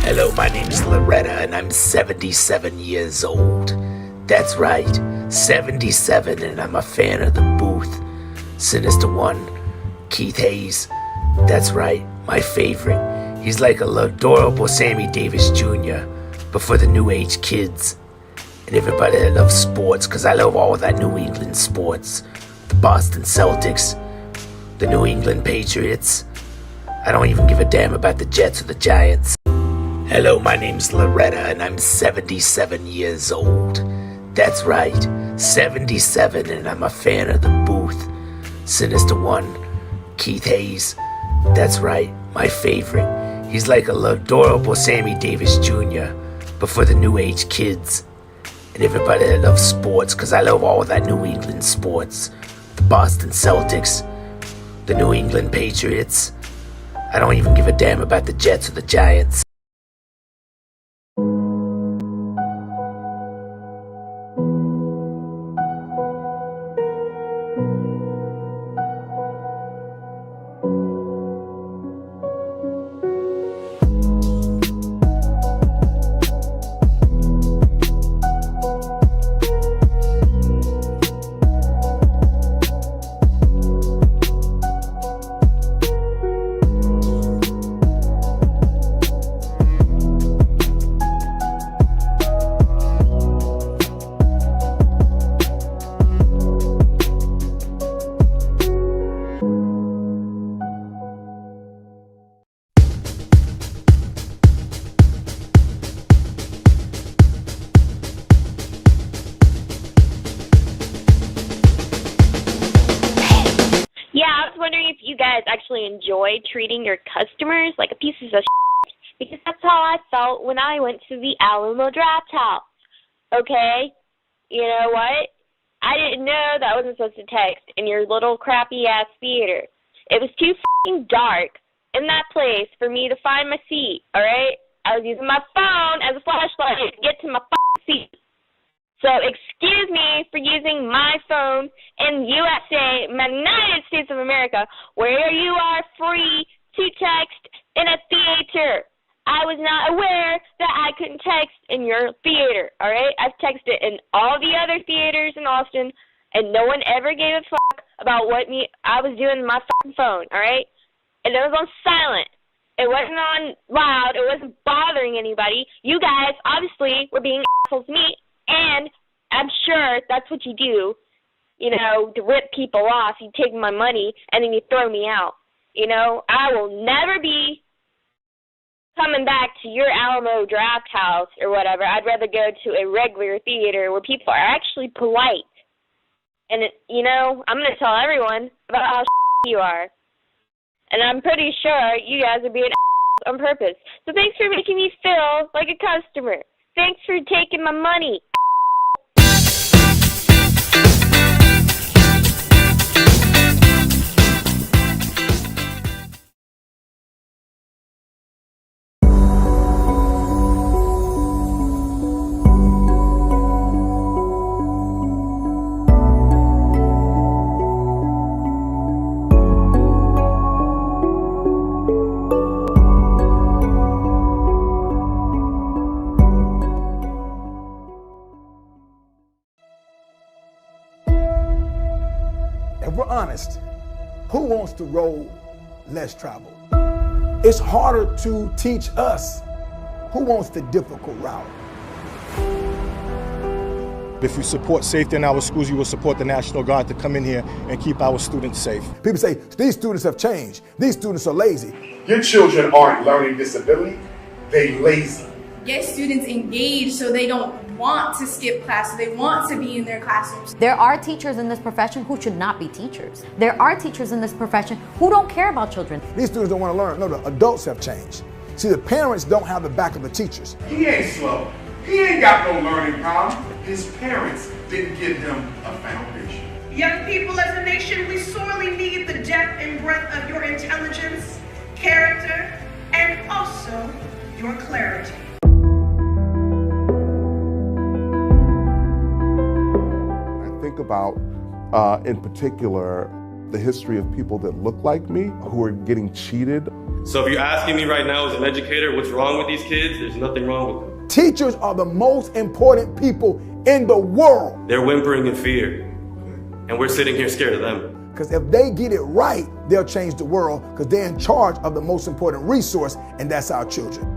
Hello, my name's Loretta, and I'm 77 years old. That's right, 77, and I'm a fan of the booth. Sinister One, Keith Hayes. That's right, my favorite. He's like a adorable Sammy Davis Jr., but for the new age kids. And everybody that loves sports, because I love all that New England sports. The Boston Celtics, the New England Patriots. I don't even give a damn about the Jets or the Giants. Hello, my name's Loretta, and I'm 77 years old. That's right, 77, and I'm a fan of the booth. Sinister One, Keith Hayes. That's right, my favorite. He's like a adorable Sammy Davis Jr., but for the new age kids. And everybody that loves sports, because I love all that New England sports. The Boston Celtics, the New England Patriots. I don't even give a damn about the Jets or the Giants. Actually enjoy treating your customers like a piece of shit, because that's how I felt when I went to the Alamo Draft House. Okay? You know what? I didn't know that I wasn't supposed to text in your little crappy-ass theater. It was too f***ing dark in that place for me to find my seat, alright? I was using my phone as a flashlight to get to my f***ing seat. So excuse me for using my phone in USA, United States of America, where you are free to text in a theater. I was not aware that I couldn't text in your theater, all right? I've texted in all the other theaters in Austin, and no one ever gave a fuck about what I was doing with my fucking phone, all right? And it was on silent. It wasn't on loud. It wasn't bothering anybody. You guys obviously were being assholes to me. And I'm sure that's what you do, you know, to rip people off. You take my money, and then you throw me out. You know, I will never be coming back to your Alamo Draft House or whatever. I'd rather go to a regular theater where people are actually polite. And, you know, I'm going to tell everyone about how you are. And I'm pretty sure you guys are being on purpose. So thanks for making me feel like a customer. Thanks for taking my money. If we're honest, who wants to roll less travel? It's harder to teach us. Who wants the difficult route? If you support safety in our schools, you will support the National Guard to come in here and keep our students safe. People say, these students have changed. These students are lazy. Your children aren't learning disability, they lazy. Get students engaged so they don't want to skip class, so they want to be in their classrooms. There are teachers in this profession who should not be teachers. There are teachers in this profession who don't care about children. These students don't want to learn. No, the adults have changed. See, the parents don't have the back of the teachers. He ain't slow. He ain't got no learning problem. His parents didn't give him a foundation. Young people, as a nation, we sorely need the depth and breadth of your intelligence, character, and also your clarity. Think about, in particular, the history of people that look like me who are getting cheated So if you're asking me right now as an educator, what's wrong with these kids? There's nothing wrong with them. Teachers are the most important people in the world. They're whimpering in fear, and we're sitting here scared of them. Because if they get it right, they'll change the world because they're in charge of the most important resource, and that's our children.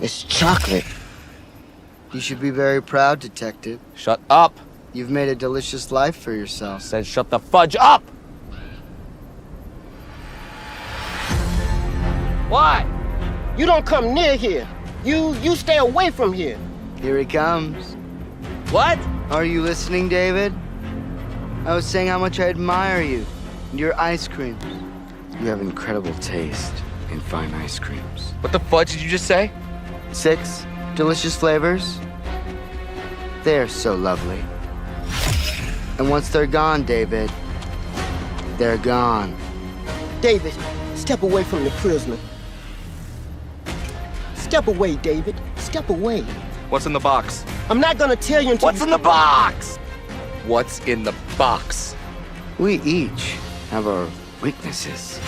It's chocolate. You should be very proud, Detective. Shut up. You've made a delicious life for yourself. Said shut the fudge up. Why? You don't come near here. You stay away from here. Here he comes. What? Are you listening, David? I was saying how much I admire you and your ice creams. You have incredible taste in fine ice creams. What the fudge did you just say? 6 delicious flavors. They're so lovely. And once they're gone, David, they're gone. David, step away from the prisoner. Step away, David. Step away. What's in the box? I'm not gonna tell you until What's in the box? What's in the box? We each have our weaknesses.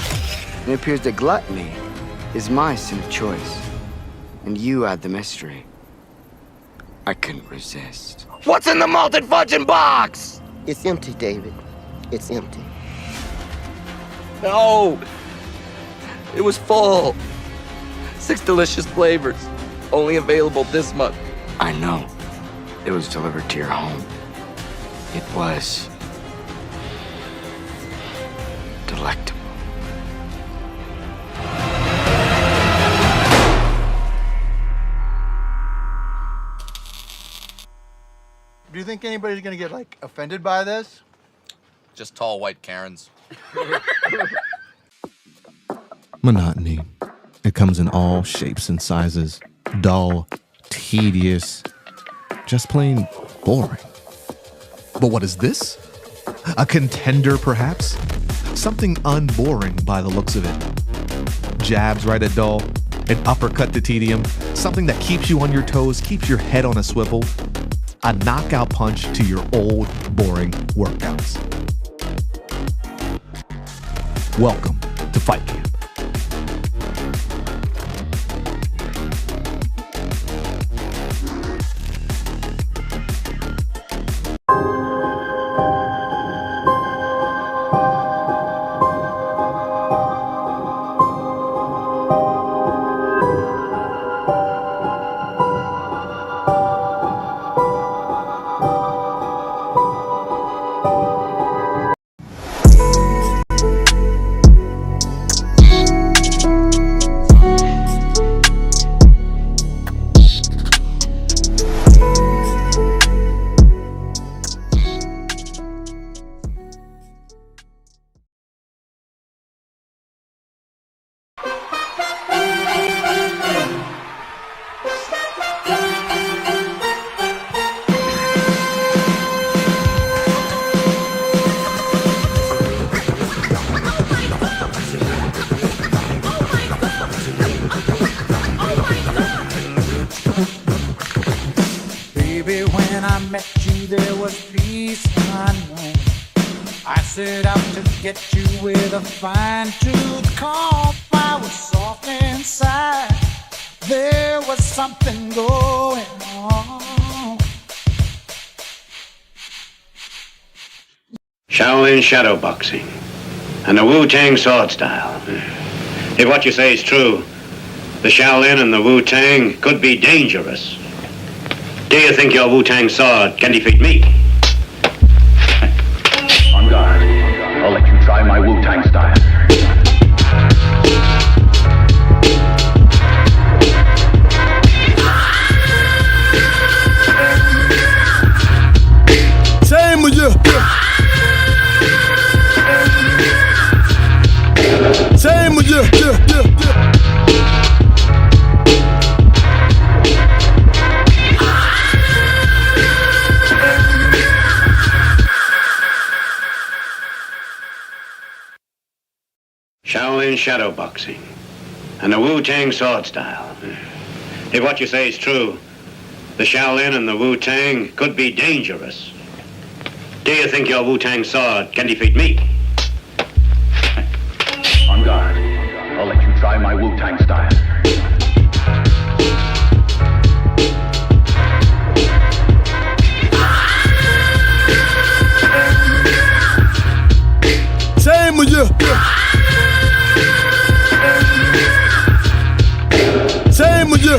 It appears that gluttony is my sin of choice. And you add the mystery. I couldn't resist. What's in the malted fudging box? It's empty, David. It's empty. No. It was full. 6 delicious flavors. Only available this month. I know. It was delivered to your home. It was delectable. Do you think anybody's gonna get, like, offended by this? Just tall white Karens. Monotony. It comes in all shapes and sizes. Dull, tedious, just plain boring. But what is this? A contender, perhaps? Something unboring by the looks of it. Jabs right at dull, an uppercut to tedium, something that keeps you on your toes, keeps your head on a swivel. A knockout punch to your old, boring workouts. Welcome to Fight Camp. Get you with a fine-tooth comb. I was soft inside. There was something going on. Shaolin shadow boxing and the Wu-Tang sword style. If what you say is true, the Shaolin and the Wu-Tang could be dangerous. Do you think your Wu-Tang sword can defeat me? On guard. I'll let you try my Wu-Tang style. Same with you. Same with you. Shaolin shadow boxing and the Wu-Tang sword style. If what you say is true, the Shaolin and the Wu-Tang could be dangerous. Do you think your Wu-Tang sword can defeat me? On guard. I'll let you try my Wu-Tang style. Same with you. Same with you.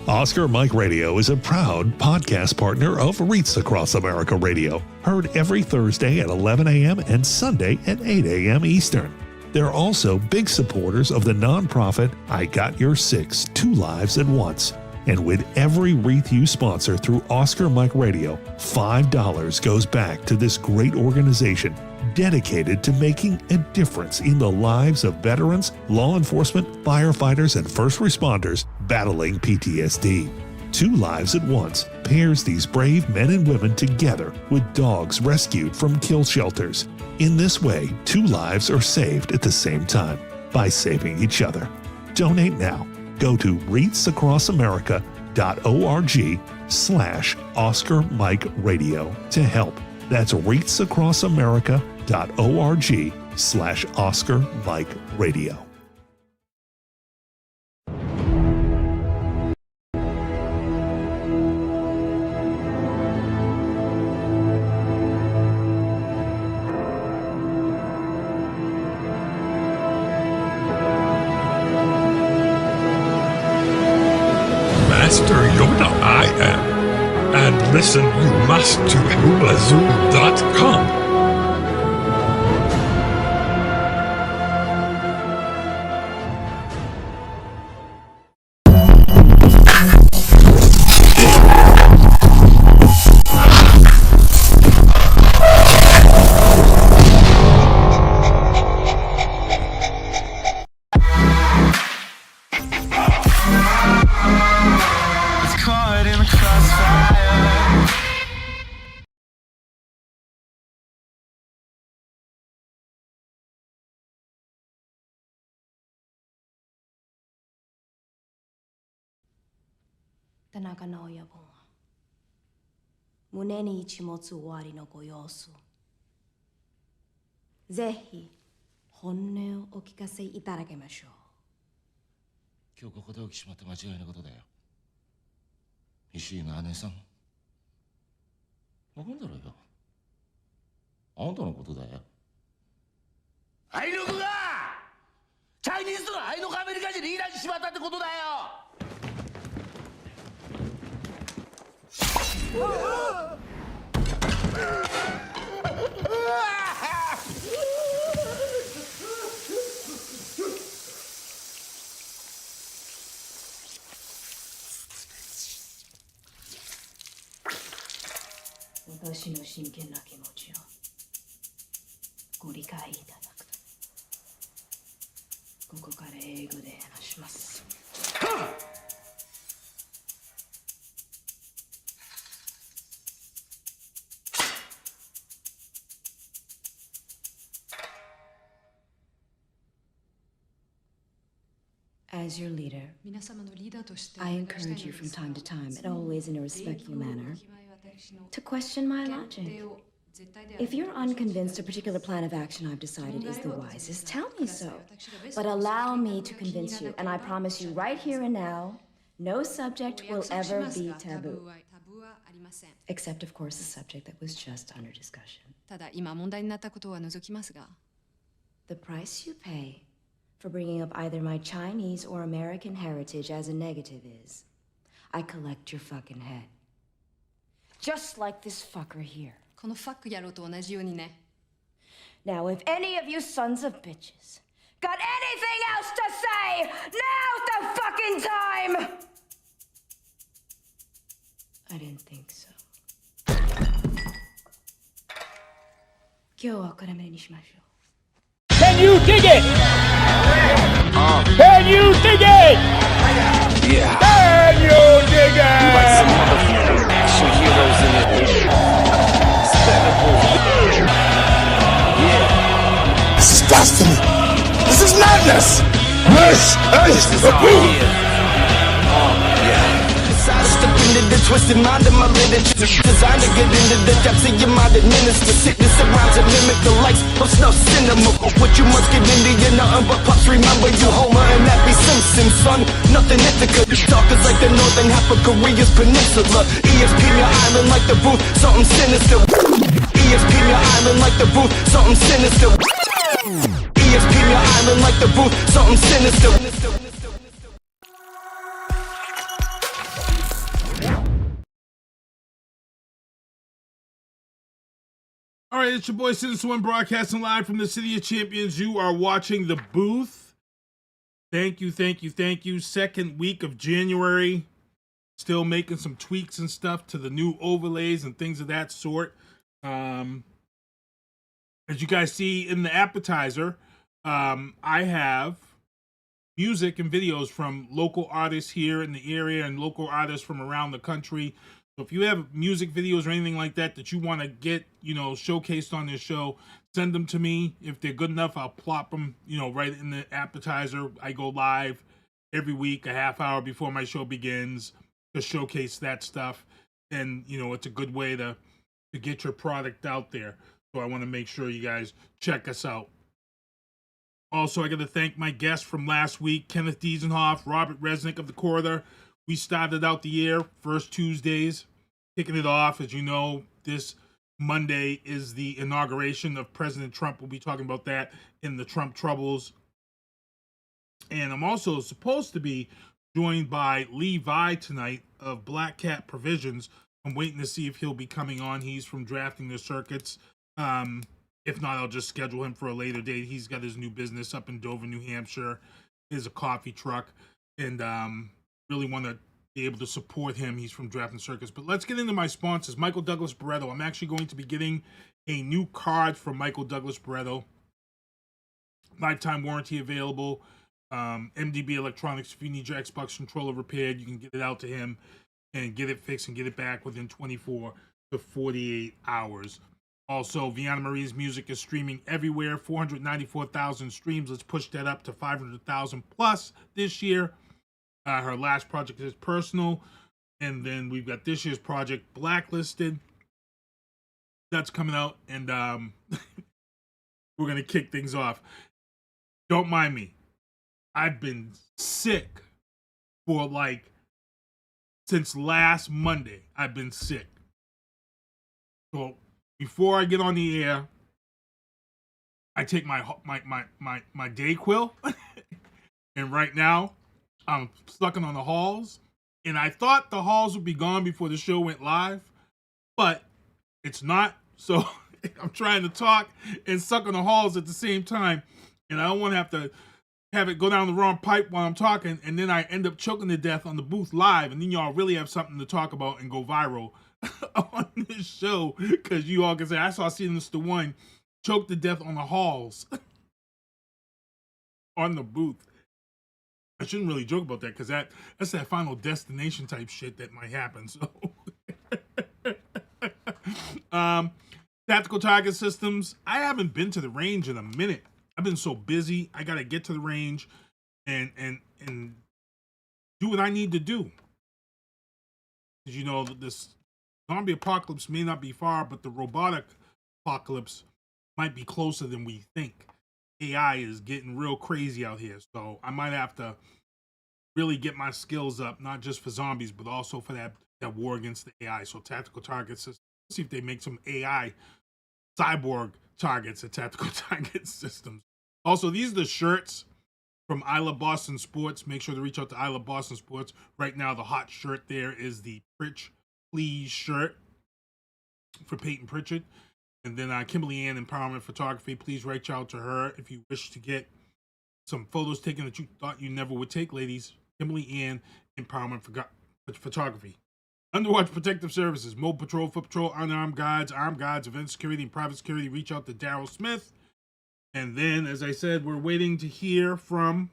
Oscar Mike Radio is a proud podcast partner of Reach Across America Radio, heard every Thursday at 11 a.m. and Sunday at 8 a.m. Eastern. They're also big supporters of the nonprofit I Got Your Six, Two Lives at Once. And with every wreath you sponsor through Oscar Mike Radio, $5 goes back to this great organization dedicated to making a difference in the lives of veterans, law enforcement, firefighters, and first responders battling PTSD. Two Lives at Once pairs these brave men and women together with dogs rescued from kill shelters. In this way, 2 lives are saved at the same time by saving each other. Donate now. Go to wreathsacrossamerica.org/Oscar Mike Radio to help. That's wreathsacrossamerica.org/Oscar Mike Radio. Master Yoda I am. And listen you must to hulazoom.com.田中の親分は胸に一持つ終わりのご様子、ぜひ本音をお聞かせいただけましょう。今日ここで起きしまって間違いなことだよ。石井の姉さんわかんだろうよ。あんたのことだよ。アイヌクがチャイニーズのアイヌクアメリカ人に言い出してしまったってことだよ。私の真剣な気持ちをご理解いただくと、ここから英語で話します。As your leader, I encourage you from time to time, and always in a respectful manner, to question my logic. If you're unconvinced a particular plan of action I've decided is the wisest, tell me so. But allow me to convince you, and I promise you right here and now, no subject will ever be taboo. Except, of course, the subject that was just under discussion. The price you pay for bringing up either my Chinese or American heritage as a negative is, I collect your fucking head. Just like this fucker here. Now, if any of you sons of bitches got anything else to say, now's the fucking time! I didn't think so. 今日はこれまでにしましょう。Can you dig it? Can you dig it? Yeah. Can you dig it? Like some motherfucking action heroes in it. Yeah. This is destiny. This is madness. This is the proof. Step into the twisted mind of my literature, designed to get into the depths of your mind, administer sickness around to mimic the likes of snuff cinema. What you must get into, you're nothing but pops. Remember you Homer and Happy Simpson, son. Nothing Ithaca. Talkers like the northern half of Korea's peninsula. ESP your island like the booth, something sinister. ESP your island like the booth, something sinister. ESP your island like the booth, something sinister. All right, it's your boy Citizen One broadcasting live from the City of Champions. You are watching The Booth. Thank you, thank you, thank you. Second week of January. Still making some tweaks and stuff to the new overlays and things of that sort. As you guys see in the appetizer, I have music and videos from local artists here in the area and local artists from around the country. So if you have music videos or anything like that that you want to get, showcased on this show, send them to me. If they're good enough, I'll plop them, right in the appetizer. I go live every week, a half hour before my show begins, to showcase that stuff. And, it's a good way to get your product out there. So I want to make sure you guys check us out. Also, I got to thank my guests from last week, Kenneth Diesenhoff, Robert Resnick of The Corridor. We started out the year, first Tuesdays, kicking it off. As you know, this Monday is the inauguration of President Trump. We'll be talking about that in the Trump Troubles. And I'm also supposed to be joined by Lee Vai tonight of Blackcat Provisions. I'm waiting to see if he'll be coming on. He's from Drafting the Circuits. If not, I'll just schedule him for a later date. He's got his new business up in Dover, New Hampshire. Is a coffee truck, and really want to be able to support him. He's from Drafting Circuits. But let's get into my sponsors. Michael Douglas Barretto. I'm actually going to be getting a new card from Michael Douglas Barretto. Lifetime warranty available. MDB Electronics. If you need your Xbox controller repaired, you can get it out to him and get it fixed and get it back within 24 to 48 hours. Also, Vianna Marie's music is streaming everywhere. 494,000 streams. Let's push that up to 500,000 plus this year. Her last project is Personal. And then we've got this year's project, Blacklisted. That's coming out. And we're going to kick things off. Don't mind me. I've been sick for since last Monday. I've been sick. So before I get on the air, I take my Dayquil, and right now I'm sucking on the halls. And I thought the halls would be gone before the show went live, but it's not. So I'm trying to talk and suck on the halls at the same time, and I don't want to have it go down the wrong pipe while I'm talking, and then I end up choking to death on the booth live, and then y'all really have something to talk about and go viral on this show, because you all can say, I saw Sinister One choke to death on the halls on the booth. I shouldn't really joke about that, because that's that Final Destination type shit that might happen. So Tactical Target Systems. I haven't been to the range in a minute. I've been so busy. I gotta get to the range and do what I need to do. Because this zombie apocalypse may not be far, but the robotic apocalypse might be closer than we think. AI is getting real crazy out here, so I might have to really get my skills up, not just for zombies, but also for that war against the AI. So Tactical Target Systems. Let's see if they make some AI cyborg targets at Tactical Target Systems. Also, these are the shirts from I Love Boston Sports. Make sure to reach out to I Love Boston Sports. Right now, the hot shirt there is the Pritch Please shirt for Peyton Pritchard. And then Kimberly Ann Empowerment Photography. Please reach out to her if you wish to get some photos taken that you thought you never would take, ladies. Kimberly Ann Empowerment Photography. Underwatch Protective Services. Mobile Patrol, Foot Patrol, Unarmed Guards, Armed Guards, Event Security, and Private Security. Reach out to Daryl Smith. And then, as I said, we're waiting to hear from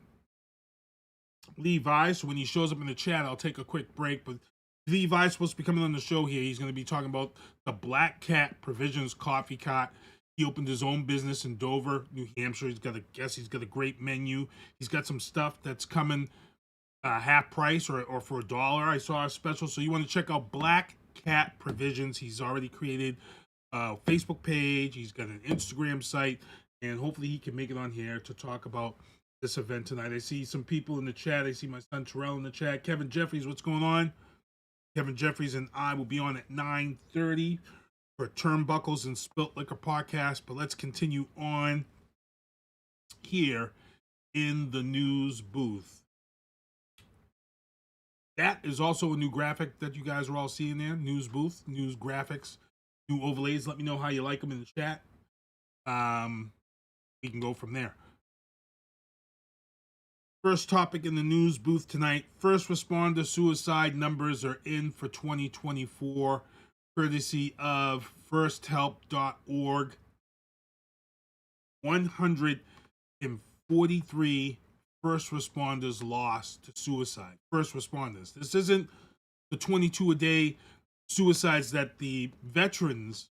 Lee Vai. So when he shows up in the chat, I'll take a quick break. But Lee Vai is supposed to be coming on the show here. He's going to be talking about the Blackcat Provisions Coffee Cart. He opened his own business in Dover, New Hampshire. He's got a great menu. He's got some stuff that's coming half price or for $1. I saw a special. So you want to check out Blackcat Provisions. He's already created a Facebook page. He's got an Instagram site. And hopefully he can make it on here to talk about this event tonight. I see some people in the chat. I see my son Terrell in the chat. Kevin Jeffries, what's going on? Kevin Jeffries and I will be on at 9:30 for Turnbuckles and Spilt Liquor podcast. But let's continue on here in the news booth. That is also a new graphic that you guys are all seeing there. News booth, news graphics, new overlays. Let me know how you like them in the chat. We can go from there. First topic in the news booth tonight. First responder suicide numbers are in for 2024, courtesy of firsthelp.org. 143 first responders lost to suicide. First responders. This isn't the 22 a day suicides that the veterans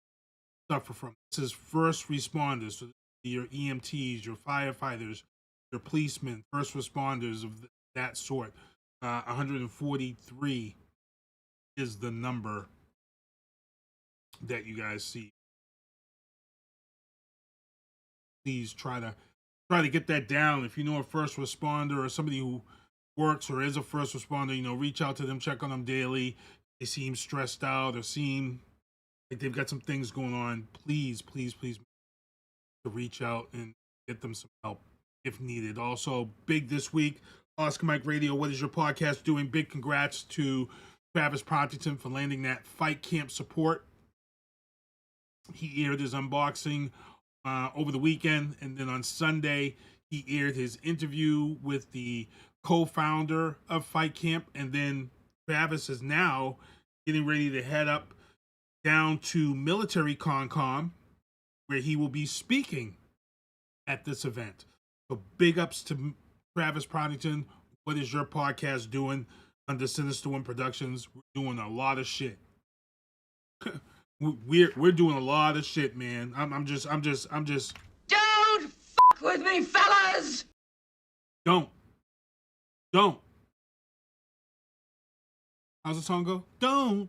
suffer from. This is first responders. So your EMTs, your firefighters, your policemen, first responders of that sort. 143 is the number that you guys see. Please try to get that down. If you know a first responder or somebody who works or is a first responder, reach out to them, check on them daily. They seem stressed out or seem like they've got some things going on. Please to reach out and get them some help if needed. Also, big this week, Oscar Mike Radio, what is your podcast doing? Big congrats to Travis Partington for landing that Fight Camp support. He aired his unboxing over the weekend, and then on Sunday he aired his interview with the co-founder of Fight Camp, and then Travis is now getting ready to head up down to Military ConCom, where he will be speaking at this event. So big ups to Travis Partington. What is your podcast doing under Sinister One Productions? We're doing a lot of shit. We're doing a lot of shit, man. I'm just. Don't fuck with me, fellas! Don't. How's the song go? Don't.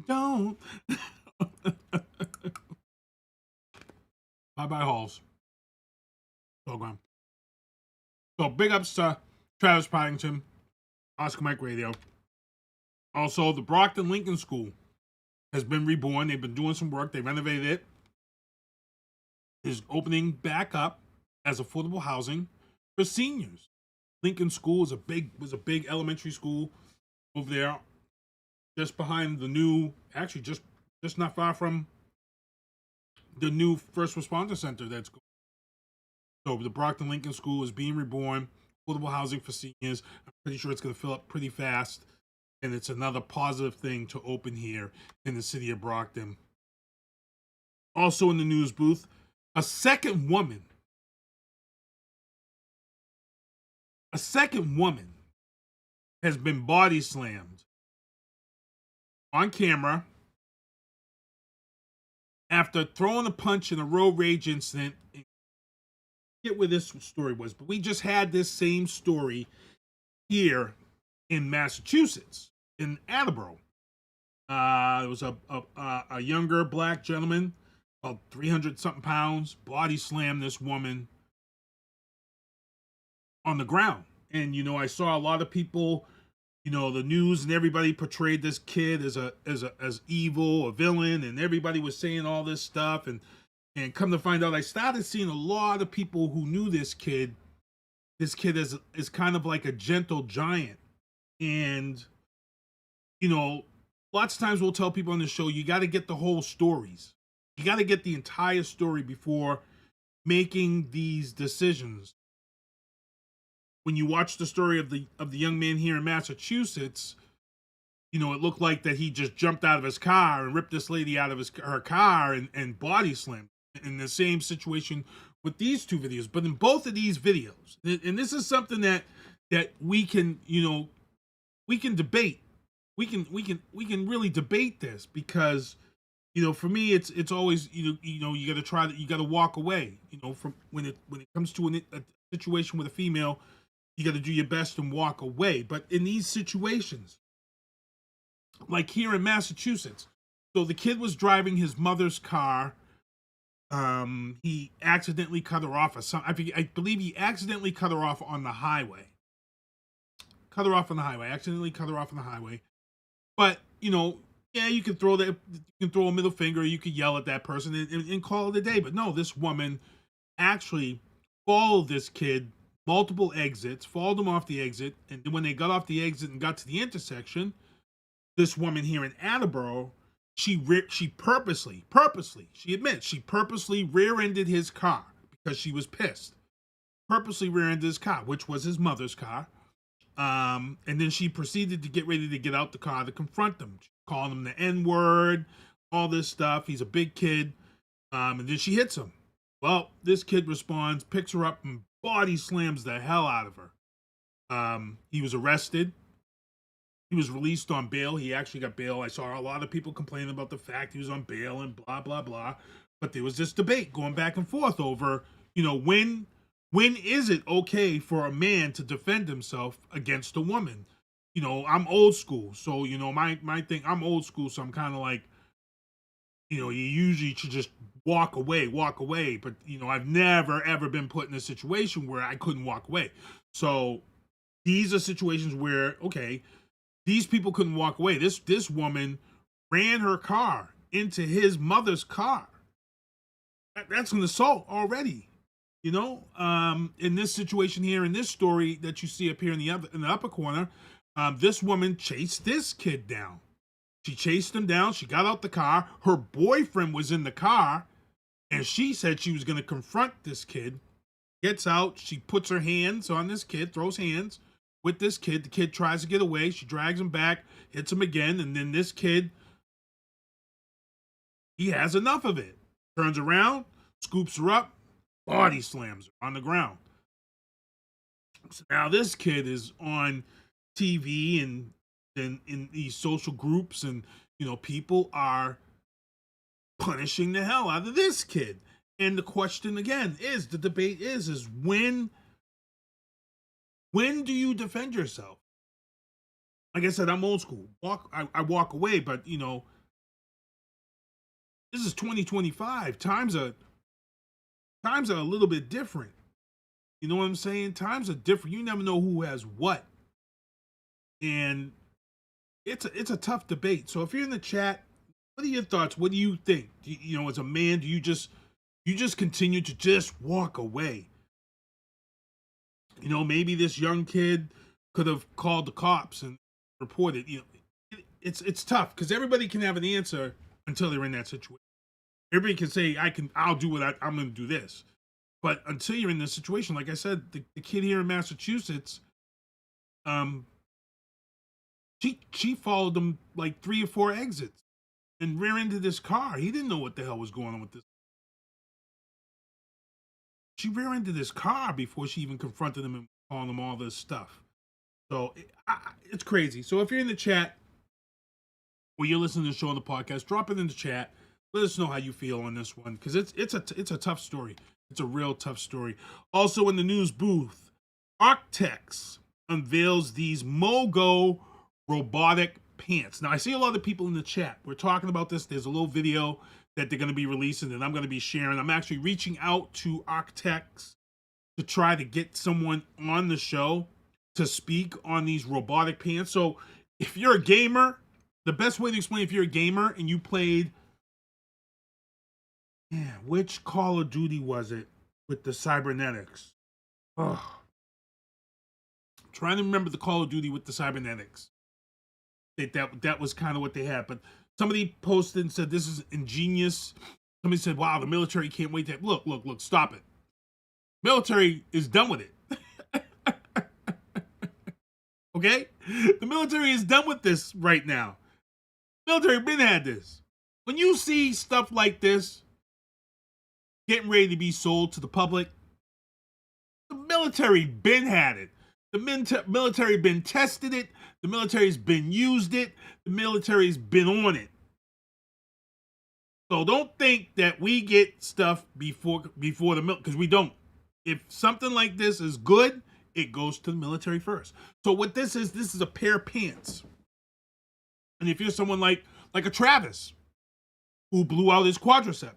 Don't. Bye-bye, Halls. Program. So big ups to Travis Partington, Oscar Mike Radio. Also, the Brockton Lincoln School has been reborn. They've been doing some work. They renovated it. Is opening back up as affordable housing for seniors. Lincoln School was a big elementary school over there, just behind the new, actually just not far from the new first responder center that's going. So the Brockton Lincoln School is being reborn, affordable housing for seniors. I'm pretty sure it's going to fill up pretty fast, and it's another positive thing to open here in the city of Brockton. Also in the news booth, a second woman has been body slammed on camera after throwing a punch in a road rage incident. I forget where this story was, but we just had this same story here in Massachusetts, in Attleboro. There was a younger black gentleman, about 300-something pounds, body slammed this woman on the ground. And, I saw a lot of people, the news and everybody portrayed this kid as evil, a villain, and everybody was saying all this stuff. And come to find out, I started seeing a lot of people who knew this kid. This kid is kind of like a gentle giant. And, lots of times we'll tell people on the show, you got to get the whole stories. You got to get the entire story before making these decisions. When you watch the story of the young man here in Massachusetts, it looked like that he just jumped out of his car and ripped this lady out of her car and body slammed. In the same situation with these two videos, but in both of these videos, and this is something that we can we can debate. We can really debate this, because for me it's always you got to walk away. From when it comes to a situation with a female, you got to do your best and walk away. But in these situations, like here in Massachusetts, so the kid was driving his mother's car. He accidentally cut her off. I believe he accidentally cut her off on the highway. Accidentally cut her off on the highway. But you can throw a middle finger. You could yell at that person and call it a day. But no, this woman actually followed this kid multiple exits, followed him off the exit, and when they got off the exit and got to the intersection, this woman here in Attleboro, she purposely, she admits, she purposely rear-ended his car because she was pissed. Purposely rear-ended his car, which was his mother's car. And then she proceeded to get ready to get out the car to confront him. She called him the N-word, all this stuff. He's a big kid. And then she hits him. Well, this kid responds, picks her up, and body slams the hell out of her. He was arrested. He was released on bail. He actually got bail. I saw a lot of people complaining about the fact he was on bail and blah, blah, blah. But there was this debate going back and forth over, when is it okay for a man to defend himself against a woman? I'm old school. So, my thing, I'm old school. So I'm kind of like, you usually should just walk away. But, I've never, ever been put in a situation where I couldn't walk away. So these are situations where, okay, these people couldn't walk away. This woman ran her car into his mother's car. That's an assault already. In this situation here, in this story that you see up here in the upper corner, this woman chased this kid down. She chased him down. She got out the car. Her boyfriend was in the car, and she said she was going to confront this kid. Gets out. She puts her hands on this kid, throws hands with this kid. The kid tries to get away. She drags him back, hits him again, and then this kid, he has enough of it. Turns around, scoops her up, body slams her on the ground. So now this kid is on TV and in these social groups, and people are punishing the hell out of this kid. And the question again is, the debate is when do you defend yourself? Like I said, I'm old school. I walk away, but this is 2025. Times are a little bit different. You know what I'm saying? Times are different. You never know who has what. And it's a tough debate. So if you're in the chat, what are your thoughts? What do you think? As a man, do you just continue to just walk away? Maybe this young kid could have called the cops and reported. It's tough because everybody can have an answer until they're in that situation. Everybody can say, I'll do what I'm going to do this. But until you're in this situation, like I said, the kid here in Massachusetts, she followed them like 3 or 4 exits and rear ended this car. He didn't know what the hell was going on with this. She rear ended this car before she even confronted him and calling him all this stuff. So it's crazy. So if you're in the chat or you're listening to the show on the podcast, drop it in the chat. Let us know how you feel on this one, because it's a tough story. It's a real tough story. Also in the news booth, Arctex unveils these Mogo robotic pants. Now I see a lot of people in the chat. We're talking about this. There's a little video that they're going to be releasing and I'm going to be sharing. I'm actually reaching out to Arctex to try to get someone on the show to speak on these robotic pants. So if you're a gamer, the best way to explain if you're a gamer and you played, which Call of Duty was it with the cybernetics? Oh, I'm trying to remember the Call of Duty with the cybernetics. That was kind of what they had. But somebody posted and said, this is ingenious. Somebody said, wow, the military can't wait to... Look, stop it. Military is done with it. Okay? The military is done with this right now. Military been had this. When you see stuff like this getting ready to be sold to the public, the military been had it. The military been tested it. The military's been used it. The military's been on it. So don't think that we get stuff before the military, because we don't. If something like this is good, it goes to the military first. So what this is a pair of pants. And if you're someone like a Travis, who blew out his quadricep,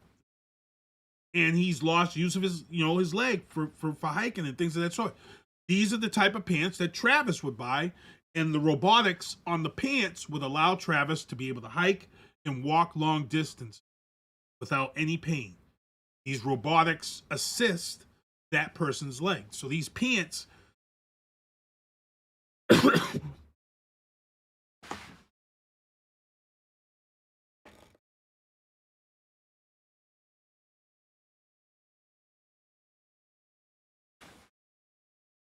and he's lost use of his leg for hiking and things of that sort. These are the type of pants that Travis would buy, and the robotics on the pants would allow Travis to be able to hike and walk long distance without any pain. These robotics assist that person's leg. So these pants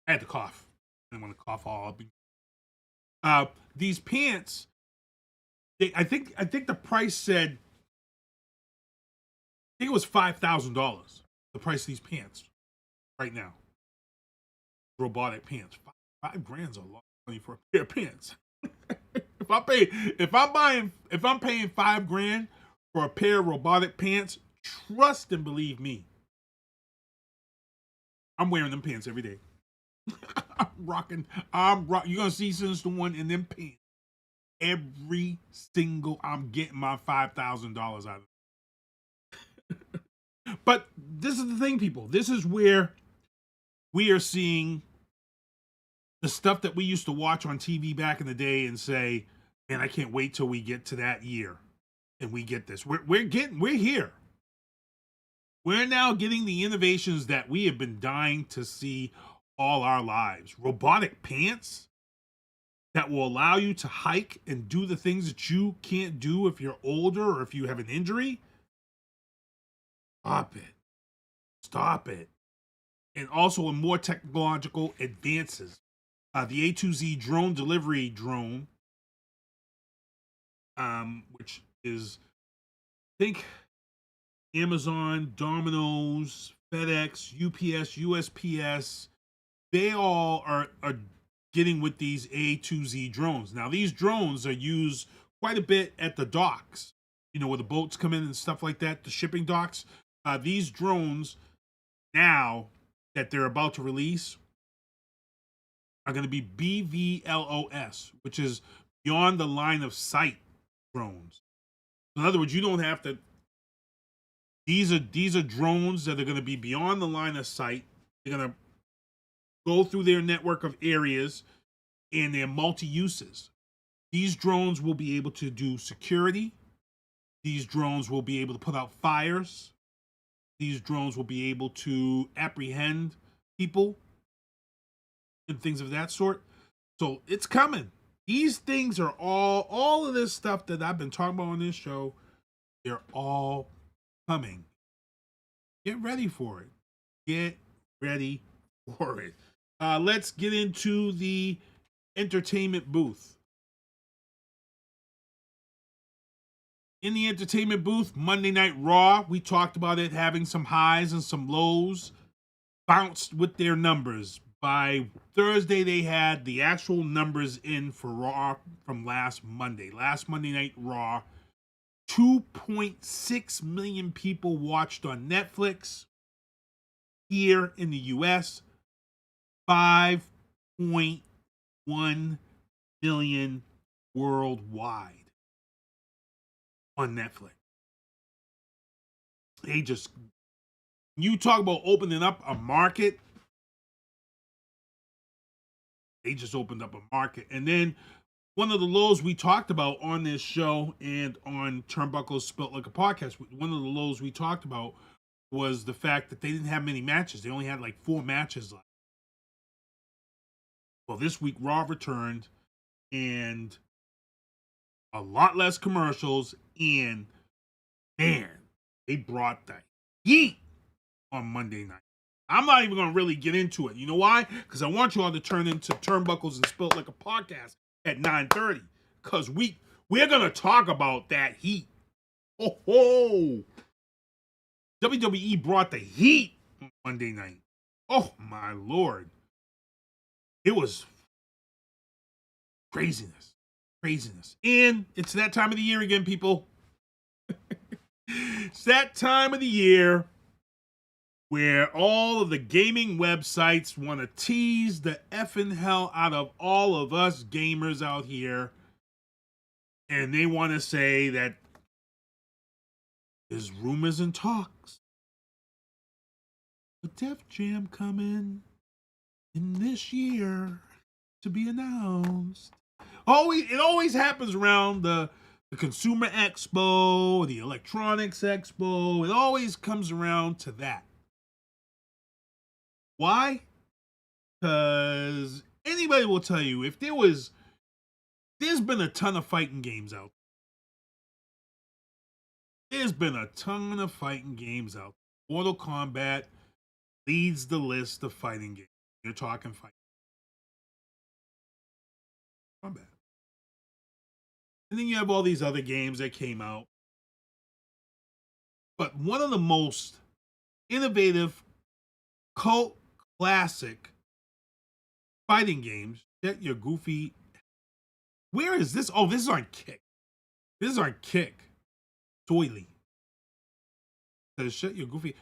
I had to cough. I didn't want to cough all up. These pants, I think the price said, I think it was $5,000. the price of these pants right now. Robotic pants. $5,000's a lot of money for a pair of pants. if I'm paying $5,000 for a pair of robotic pants, trust and believe me, I'm wearing them pants every day. You're gonna see Since the One in them pants every single. I'm getting my $5,000 out of it. But this is the thing, people. This is where we are seeing the stuff that we used to watch on TV back in the day and say, man, I can't wait till we get to that year and we get this. We're here. We're now getting the innovations that we have been dying to see all our lives. Robotic pants that will allow you to hike and do the things that you can't do if you're older or if you have an injury. Stop it. And also in more technological advances. The A2Z drone delivery drone, which is, I think, Amazon, Domino's, FedEx, UPS, USPS, they all are getting with these A2Z drones. Now, these drones are used quite a bit at the docks, where the boats come in and stuff like that, the shipping docks. These drones now that they're about to release are going to be BVLOS, which is beyond the line of sight drones. In other words, you don't have to. These are drones that are going to be beyond the line of sight. They're going to go through their network of areas, and they're multi-uses. These drones will be able to do security. These drones will be able to put out fires. These drones will be able to apprehend people and things of that sort. So it's coming. These things are all of this stuff that I've been talking about on this show, they're all coming. Get ready for it. Get ready for it. Let's get into the entertainment booth. In the entertainment booth, Monday Night Raw, we talked about it having some highs and some lows, bounced with their numbers. By Thursday, they had the actual numbers in for Raw from last Monday. Last Monday Night Raw, 2.6 million people watched on Netflix. Here in the U.S., 5.1 million worldwide on Netflix. You talk about opening up a market. They just opened up a market. And then one of the lows we talked about on this show and on Turnbuckles Spilt Like a Podcast, one of the lows we talked about was the fact that they didn't have many matches. They only had like 4 matches left. Well, this week Raw returned and a lot less commercials, and man, they brought the heat on Monday night. I'm not even going to really get into it. You know why? Because I want you all to turn into Turnbuckles and Spilt Like a Podcast at 9:30. Because we're going to talk about that heat. Oh, WWE brought the heat on Monday night. Oh, my Lord. It was craziness. And it's that time of the year again, people. It's that time of the year where all of the gaming websites want to tease the effing hell out of all of us gamers out here. And they want to say that there's rumors and talks. A Def Jam coming in this year to be announced. It always happens around the Consumer Expo, the Electronics Expo. It always comes around to that. Why? Because anybody will tell you there's been a ton of fighting games out there. There's been a ton of fighting games out there. Mortal Kombat leads the list of fighting games. You're talking fighting. Kombat. And then you have all these other games that came out. But one of the most innovative, cult classic fighting games. Get your goofy. Where is this? Oh, this is on Kick. This is on Kick. Doily. Says, shut your goofy.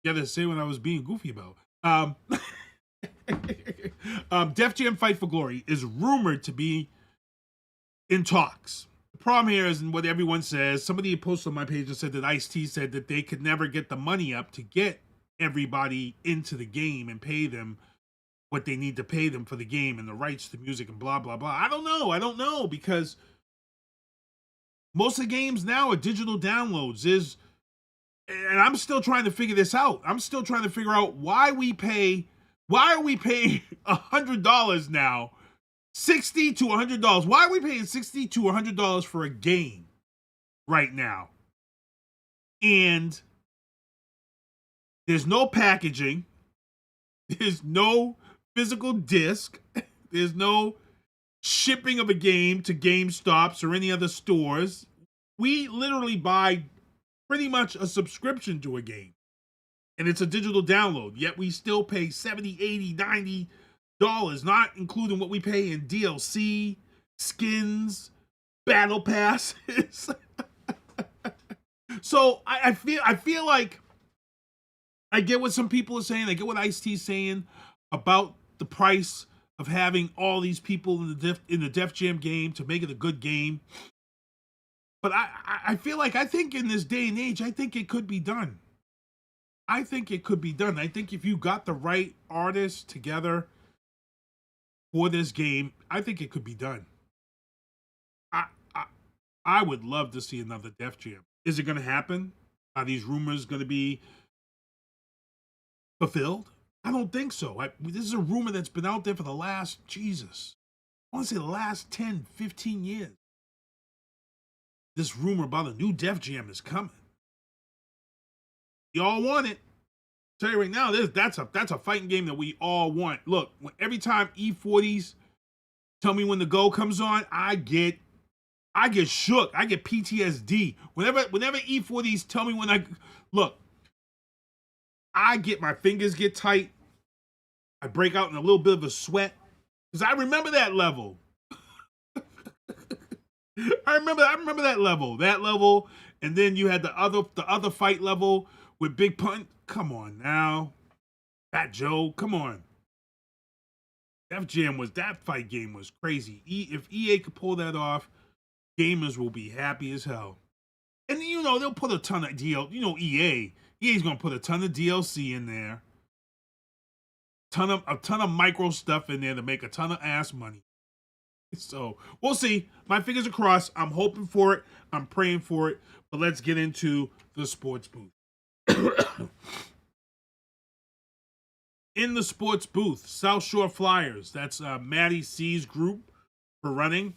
You gotta say what I was being goofy about. Def Jam Fight for Glory is rumored to be in talks. The problem here is, and what everyone says, somebody posted on my page and said that Ice-T said that they could never get the money up to get everybody into the game and pay them what they need to pay them for the game and the rights to music and blah, blah, blah. I don't know, because most of the games now are digital downloads. And I'm still trying to figure this out. I'm still trying to figure out why are we paying $100 now, $60 to $100. Why are we paying $60 to $100 for a game right now? And there's no packaging. There's no physical disc. There's no shipping of a game to GameStops or any other stores. We literally buy pretty much a subscription to a game. And it's a digital download. Yet we still pay $70, $80, $90, not including what we pay in DLC, skins, battle passes. So I feel like I get what some people are saying. I get what Ice-T's saying about the price of having all these people in the Def Jam game to make it a good game. But I think in this day and age, I think it could be done. I think if you got the right artists together for this game, I think it could be done. I would love to see another Def Jam. Is it going to happen? Are these rumors going to be fulfilled? I don't think so. This is a rumor that's been out there for the last, I want to say the last 10, 15 years. This rumor about a new Def Jam is coming. Y'all want it. I'll tell you right now, that's a fighting game that we all want. Look, every time E40s tell me when the go comes on, I get shook. I get PTSD. Whenever E40s tell me when my fingers get tight. I break out in a little bit of a sweat because I remember that level. I remember that level, and then you had the other fight level with Big Pun. Come on now, Fat Joe. Come on. That fight game was crazy. If EA could pull that off, gamers will be happy as hell. And they'll put a ton of EA's gonna put a ton of DLC in there, a ton of micro stuff in there to make a ton of ass money. So we'll see. My fingers are crossed. I'm hoping for it. I'm praying for it. But let's get into the sports booth. In the sports booth, South Shore Flyers. That's MattieC's group for running.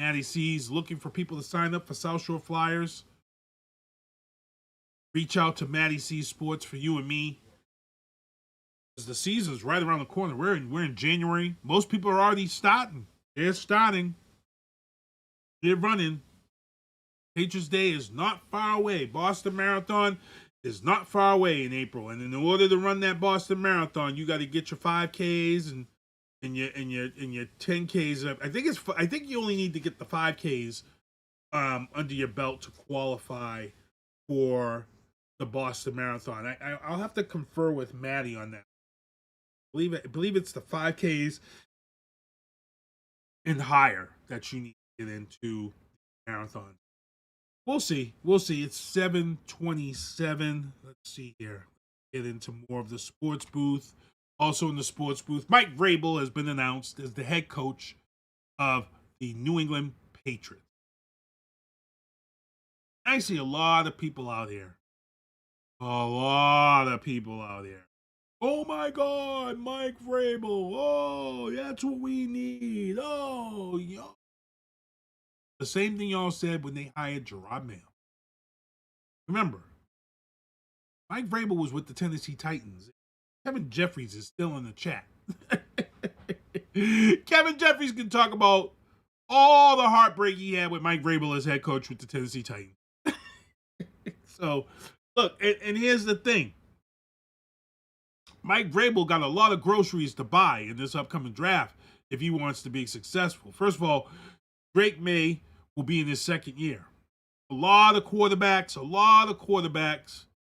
MattieC's looking for people to sign up for South Shore Flyers. Reach out to MattieC Sports for you and me. Because the season's right around the corner. We're in January. Most people are already starting. They're starting. They're running. Patriots Day is not far away. Boston Marathon is not far away in April. And in order to run that Boston Marathon, you got to get your 5Ks and your 10Ks. I think you only need to get the 5Ks under your belt to qualify for the Boston Marathon. I'll have to confer with Mattie on that. I believe it's the 5Ks and higher that you need to get into the marathon. We'll see. It's 7:27. Let's see here. Get into more of the sports booth. Also in the sports booth, Mike Vrable has been announced as the head coach of the New England Patriots. I see a lot of people out here. Oh my God, Mike Vrable. Oh, that's what we need. Oh, yeah. The same thing y'all said when they hired Gerard Mayo. Remember, Mike Vrable was with the Tennessee Titans. Kevin Jeffries is still in the chat. Kevin Jeffries can talk about all the heartbreak he had with Mike Vrable as head coach with the Tennessee Titans. So, look, and here's the thing. Mike Vrable got a lot of groceries to buy in this upcoming draft if he wants to be successful. First of all, Drake May will be in his second year. A lot of quarterbacks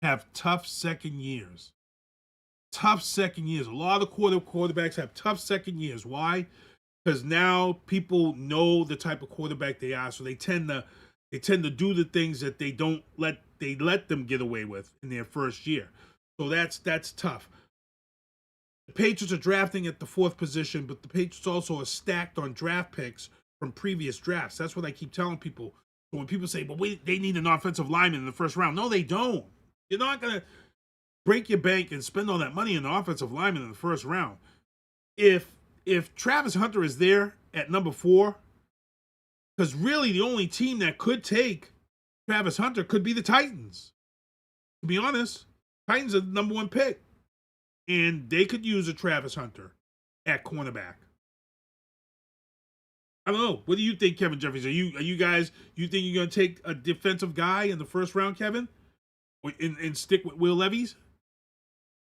have tough second years. A lot of quarterbacks have tough second years. Why? Because now people know the type of quarterback they are, so they tend to do the things that they let them get away with in their first year. So that's tough. The Patriots are drafting at the 4th position, but the Patriots also are stacked on draft picks from previous drafts. That's what I keep telling people. So when people say, "But they need an offensive lineman in the first round," no, they don't. You're not gonna break your bank and spend all that money on an offensive lineman in the first round. If Travis Hunter is there at number 4, because really the only team that could take Travis Hunter could be the Titans. To be honest, Titans are the number 1 pick, and they could use a Travis Hunter at cornerback. I don't know. What do you think, Kevin Jeffries? You think you're gonna take a defensive guy in the first round, Kevin, and stick with Will Levis?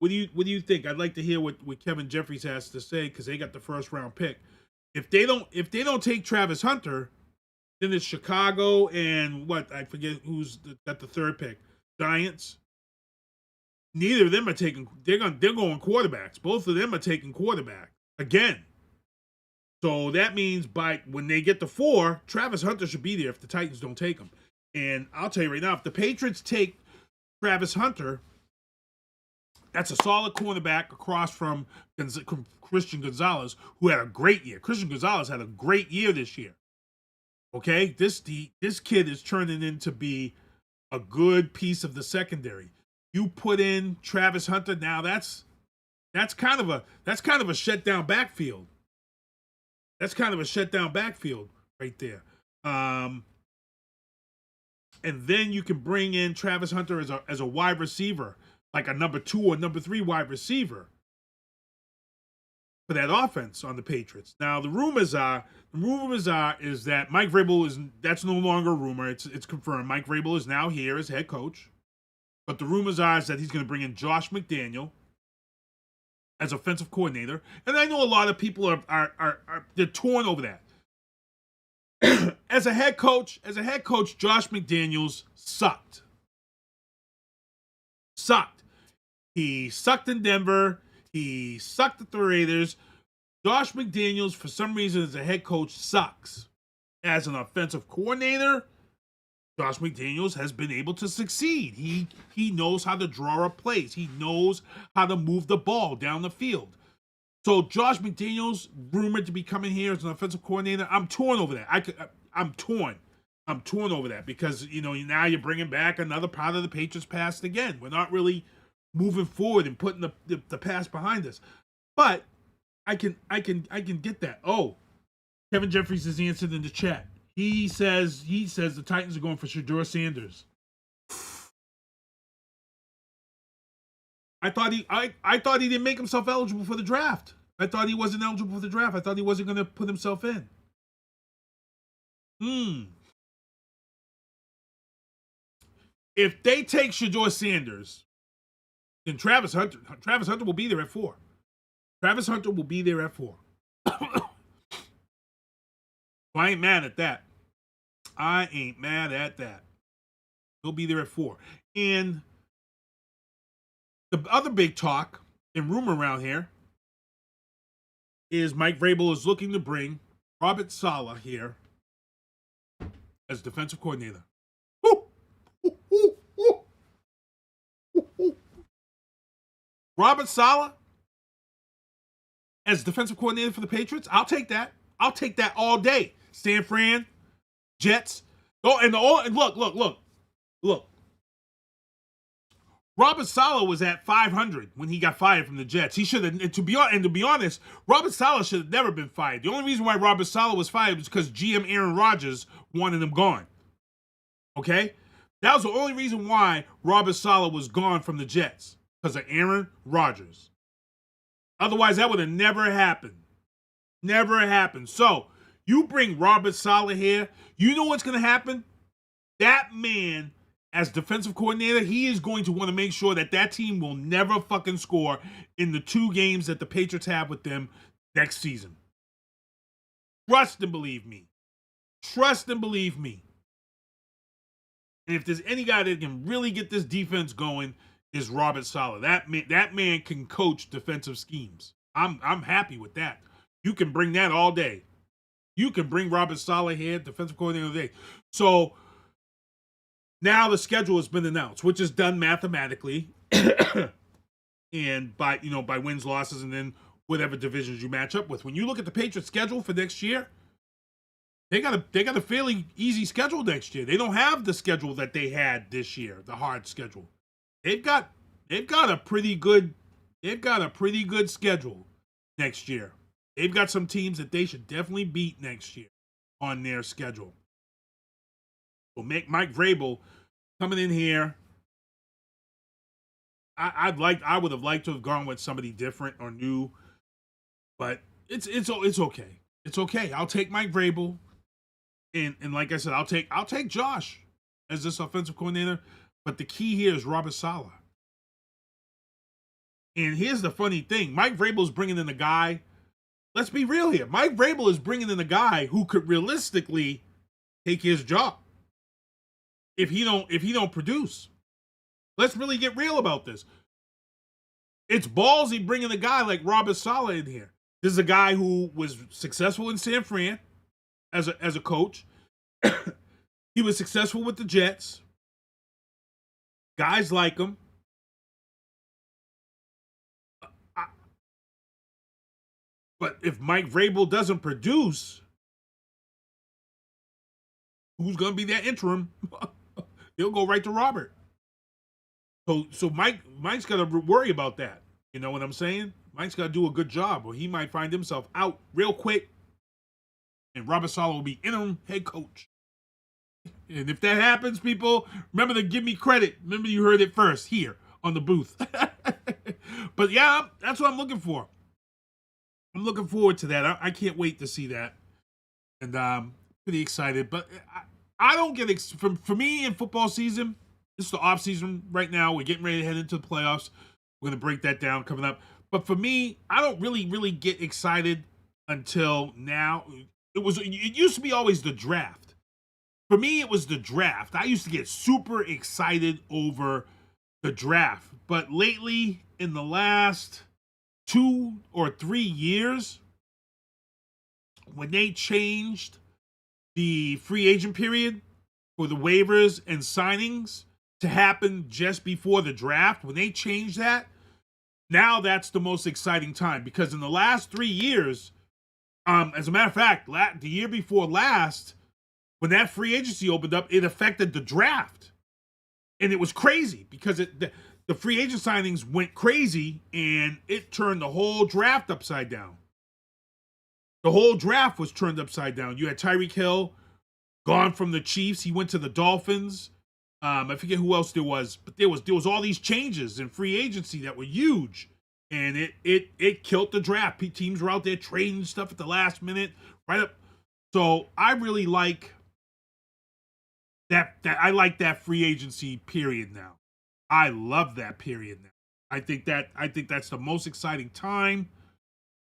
What do you think? I'd like to hear what Kevin Jeffries has to say, because they got the first round pick. If they don't take Travis Hunter, then it's Chicago and I forget who's got the 3rd pick. Giants. Neither of them are taking. They're going quarterbacks. Both of them are taking quarterback again. So that means when they get to 4, Travis Hunter should be there if the Titans don't take him. And I'll tell you right now, if the Patriots take Travis Hunter, that's a solid cornerback across from Christian Gonzalez, who had a great year. Christian Gonzalez had a great year this year. Okay, this kid is turning into be a good piece of the secondary. You put in Travis Hunter, now that's kind of a shutdown backfield. That's kind of a shutdown backfield right there. And then you can bring in Travis Hunter as a wide receiver, like a number 2 or number 3 wide receiver for that offense on the Patriots. Now the rumors are is that Mike Vrable that's no longer a rumor. It's confirmed. Mike Vrable is now here as head coach. But the rumors are is that he's going to bring in Josh McDaniel as offensive coordinator. And I know a lot of people are they're torn over that. As a head coach, Josh McDaniels sucked. He sucked in Denver. He sucked at the Raiders. Josh McDaniels, for some reason, as a head coach, sucks. As an offensive coordinator, Josh McDaniels has been able to succeed. He knows how to draw up plays. He knows how to move the ball down the field. So Josh McDaniels, rumored to be coming here as an offensive coordinator, I'm torn over that. I'm torn over that because, now you're bringing back another part of the Patriots past again. We're not really moving forward and putting the past behind us. But I can get that. Oh, Kevin Jeffries has answered in the chat. He says the Titans are going for Shedeur Sanders. I thought he didn't make himself eligible for the draft. I thought he wasn't eligible for the draft. I thought he wasn't going to put himself in. If they take Shedeur Sanders, then Travis Hunter will be there at 4. Travis Hunter will be there at 4. I ain't mad at that. He'll be there at 4. And the other big talk and rumor around here is Mike Vrable is looking to bring Robert Saleh here as defensive coordinator. Robert Saleh as defensive coordinator for the Patriots. I'll take that. I'll take that all day. San Fran, Jets. Oh, and look. Robert Saleh was at 500 when he got fired from the Jets. He should have, and to be honest, Robert Saleh should have never been fired. The only reason why Robert Saleh was fired was because GM Aaron Rodgers wanted him gone. Okay? That was the only reason why Robert Saleh was gone from the Jets, because of Aaron Rodgers. Otherwise, that would have never happened. Never happened. So, you bring Robert Saleh here, you know what's going to happen? That man as defensive coordinator, he is going to want to make sure that that team will never fucking score in the 2 games that the Patriots have with them next season. Trust and believe me. Trust and believe me. And if there's any guy that can really get this defense going, is Robert Saleh. That man can coach defensive schemes. I'm happy with that. You can bring that all day. You can bring Robert Saleh here, defensive coordinator of the day. So now the schedule has been announced, which is done mathematically, and by wins, losses, and then whatever divisions you match up with. When you look at the Patriots' schedule for next year, they got a fairly easy schedule next year. They don't have the schedule that they had this year, the hard schedule. They've got a pretty good schedule next year. They've got some teams that they should definitely beat next year on their schedule. So Mike Vrable coming in here. I would have liked to have gone with somebody different or new, but it's okay. It's okay. I'll take Mike Vrable, and like I said, I'll take Josh as this offensive coordinator. But the key here is Robert Saleh. And here's the funny thing: Mike Vrabel is bringing in a guy. Let's be real here. Mike Vrabel is bringing in a guy who could realistically take his job if he don't produce. Let's really get real about this. It's ballsy bringing a guy like Robert Saleh in here. This is a guy who was successful in San Fran as a coach. He was successful with the Jets. Guys like him. But if Mike Vrabel doesn't produce, who's going to be that interim? He'll go right to Robert. So Mike's got to worry about that. You know what I'm saying? Mike's got to do a good job, or he might find himself out real quick, and Robert Saleh will be interim head coach. And if that happens, people, remember to give me credit. Remember you heard it first here on the booth. But yeah, that's what I'm looking for. I'm looking forward to that. I can't wait to see that. And I'm pretty excited. But I don't get for me in football season, this is the off season right now. We're getting ready to head into the playoffs. We're going to break that down coming up. But for me, I don't really get excited until now. It used to be always the draft. For me, it was the draft. I used to get super excited over the draft. But lately, in the last 2 or 3 years, when they changed the free agent period for the waivers and signings to happen just before the draft, when they changed that, now that's the most exciting time. Because in the last 3 years, as a matter of fact, the year before last, when that free agency opened up, it affected the draft. And it was crazy because the free agent signings went crazy, and it turned the whole draft upside down. The whole draft was turned upside down. You had Tyreek Hill gone from the Chiefs. He went to the Dolphins. I forget who else there was, but there was all these changes in free agency that were huge, and it killed the draft. Teams were out there trading stuff at the last minute, right up. So I really like that. I like that free agency period now. I love that period now. I think that's the most exciting time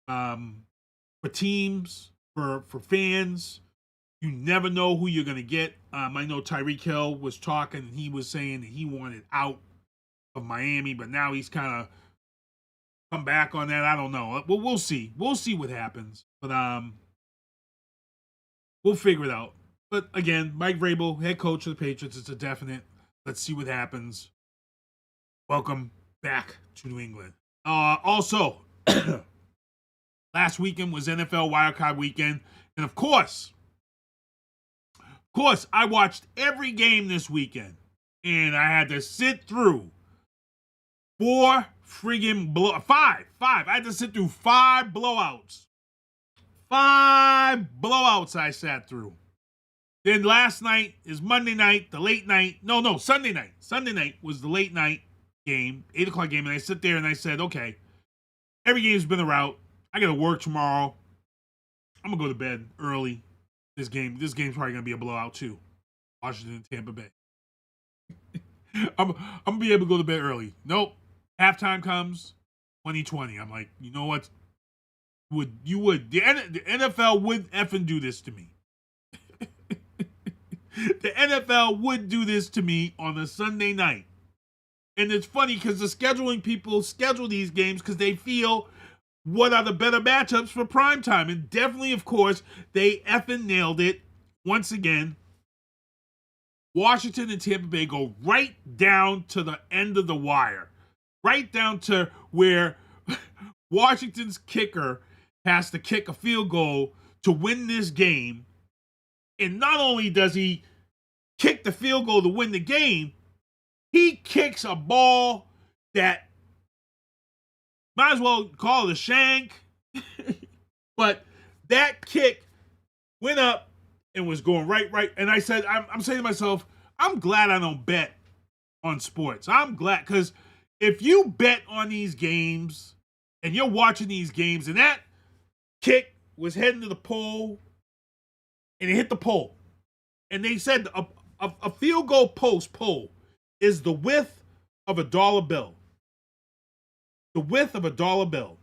for teams, for fans. You never know who you're gonna get. I know Tyreek Hill was talking. He was saying that he wanted out of Miami, but now he's kind of come back on that. I don't know. Well, we'll see. We'll see what happens. But we'll figure it out. But again, Mike Vrabel, head coach of the Patriots, it's a definite. Let's see what happens. Welcome back to New England. Also, last weekend was NFL Wildcard Weekend, and of course, I watched every game this weekend, and I had to sit through five. I had to sit through 5 blowouts. 5 blowouts I sat through. Then last night is Monday night, the late night. No, Sunday night. Sunday night was the late night game, 8 o'clock game, and I sit there and I said, okay, every game's been a rout. I got to work tomorrow. I'm going to go to bed early. This game's probably going to be a blowout too. Washington and Tampa Bay. I'm gonna be able to go to bed early. Nope. Halftime comes, 2020. I'm like, you know what? The NFL would effing do this to me. The NFL would do this to me on a Sunday night. And it's funny because the scheduling people schedule these games because they feel what are the better matchups for primetime. And definitely, of course, they effing nailed it once again. Washington and Tampa Bay go right down to the end of the wire. Right down to where Washington's kicker has to kick a field goal to win this game. And not only does he kick the field goal to win the game, he kicks a ball that might as well call it a shank. But that kick went up and was going right. And I said, I'm saying to myself, I'm glad I don't bet on sports. I'm glad, because if you bet on these games and you're watching these games and that kick was heading to the pole and it hit the pole. And they said a field goal post pole is the width of a dollar bill. The width of a dollar bill.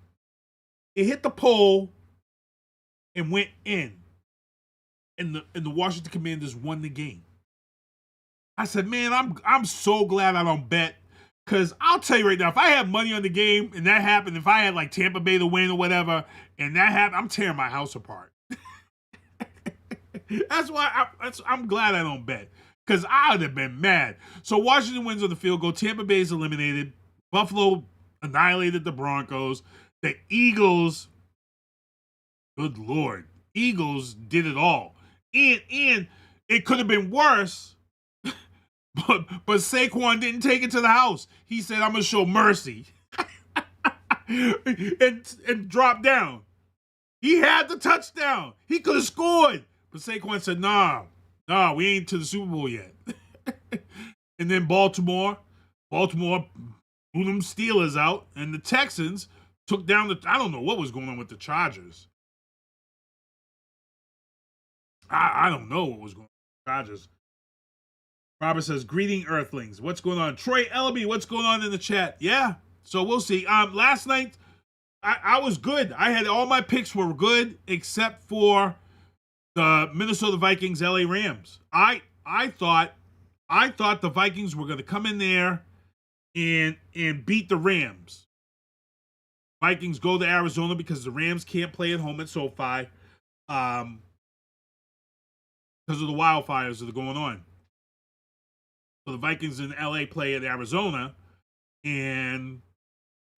It hit the pole and went in. And the Washington Commanders won the game. I said, man, I'm so glad I don't bet. Because I'll tell you right now, if I had money on the game and that happened, if I had like Tampa Bay to win or whatever, and that happened, I'm tearing my house apart. That's why I'm glad I don't bet. Because I would have been mad. So Washington wins on the field goal. Tampa Bay is eliminated. Buffalo annihilated the Broncos. The Eagles, good Lord, Eagles did it all. And it could have been worse, but Saquon didn't take it to the house. He said, I'm going to show mercy. and drop down. He had the touchdown. He could have scored. But Saquon said, nah, we ain't to the Super Bowl yet. And then Baltimore blew them Steelers out, and the Texans took down I don't know what was going on with the Chargers. I don't know what was going on with the Chargers. Robert says, greeting Earthlings. What's going on? Troy Elby, what's going on in the chat? Yeah, so we'll see. Last night, I was good. I had all my picks were good except for the Minnesota Vikings, LA Rams. I thought the Vikings were going to come in there and beat the Rams. Vikings go to Arizona because the Rams can't play at home at SoFi because of the wildfires that are going on. So the Vikings in LA play at Arizona, and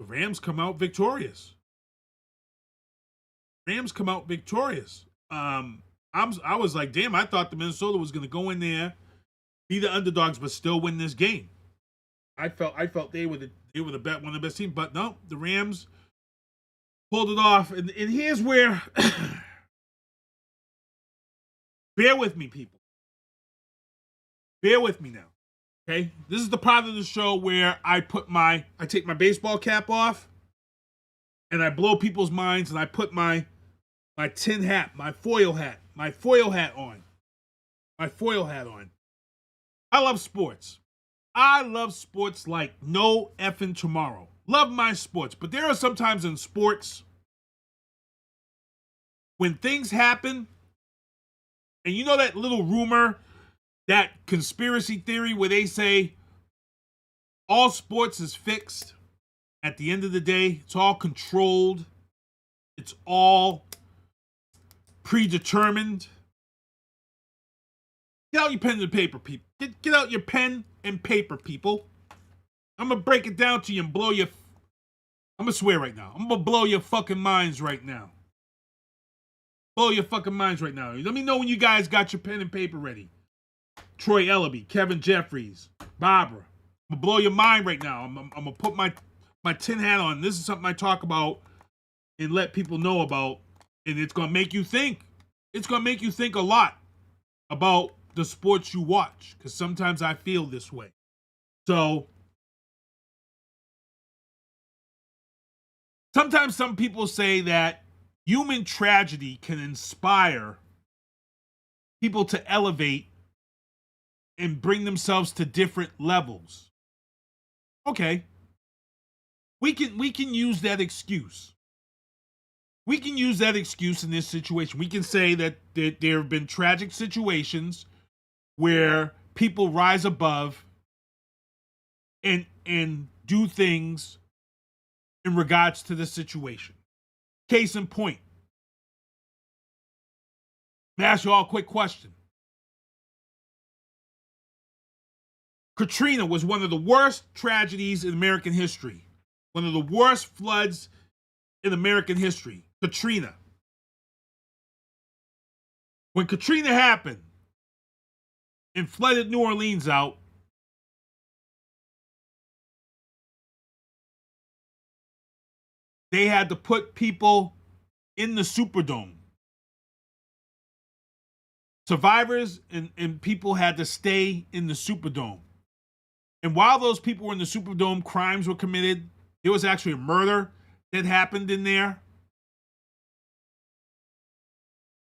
the Rams come out victorious. I was like, damn, I thought the Minnesota was going to go in there, be the underdogs, but still win this game. I felt they were one of the best teams, but no, the Rams pulled it off. And here's where, bear with me, people. Bear with me now, okay? This is the part of the show where I take my baseball cap off, and I blow people's minds, and I put my tin hat, my foil hat on. I love sports. I love sports like no effing tomorrow. Love my sports. But there are some times in sports when things happen, and you know that little rumor, that conspiracy theory where they say all sports is fixed at the end of the day. It's all controlled. It's all predetermined. Get out your pen and paper, people. Get out your pen and paper, people. I'm going to break it down to you and blow your... I'm going to swear right now. I'm going to blow your fucking minds right now. Blow your fucking minds right now. Let me know when you guys got your pen and paper ready. Troy Ellaby, Kevin Jeffries, Barbara. I'm going to blow your mind right now. I'm going to put my tin hat on. This is something I talk about and let people know about. And it's going to make you think. It's going to make you think a lot about the sports you watch, because sometimes I feel this way. So sometimes some people say that human tragedy can inspire people to elevate and bring themselves to different levels. Okay. We can use that excuse. We can use that excuse in this situation. We can say that there have been tragic situations where people rise above and do things in regards to the situation. Case in point. Let me ask you all a quick question. Katrina was one of the worst tragedies in American history. One of the worst floods in American history. Katrina. When Katrina happened and flooded New Orleans out, they had to put people in the Superdome. Survivors and people had to stay in the Superdome. And while those people were in the Superdome, crimes were committed. There was actually a murder that happened in there.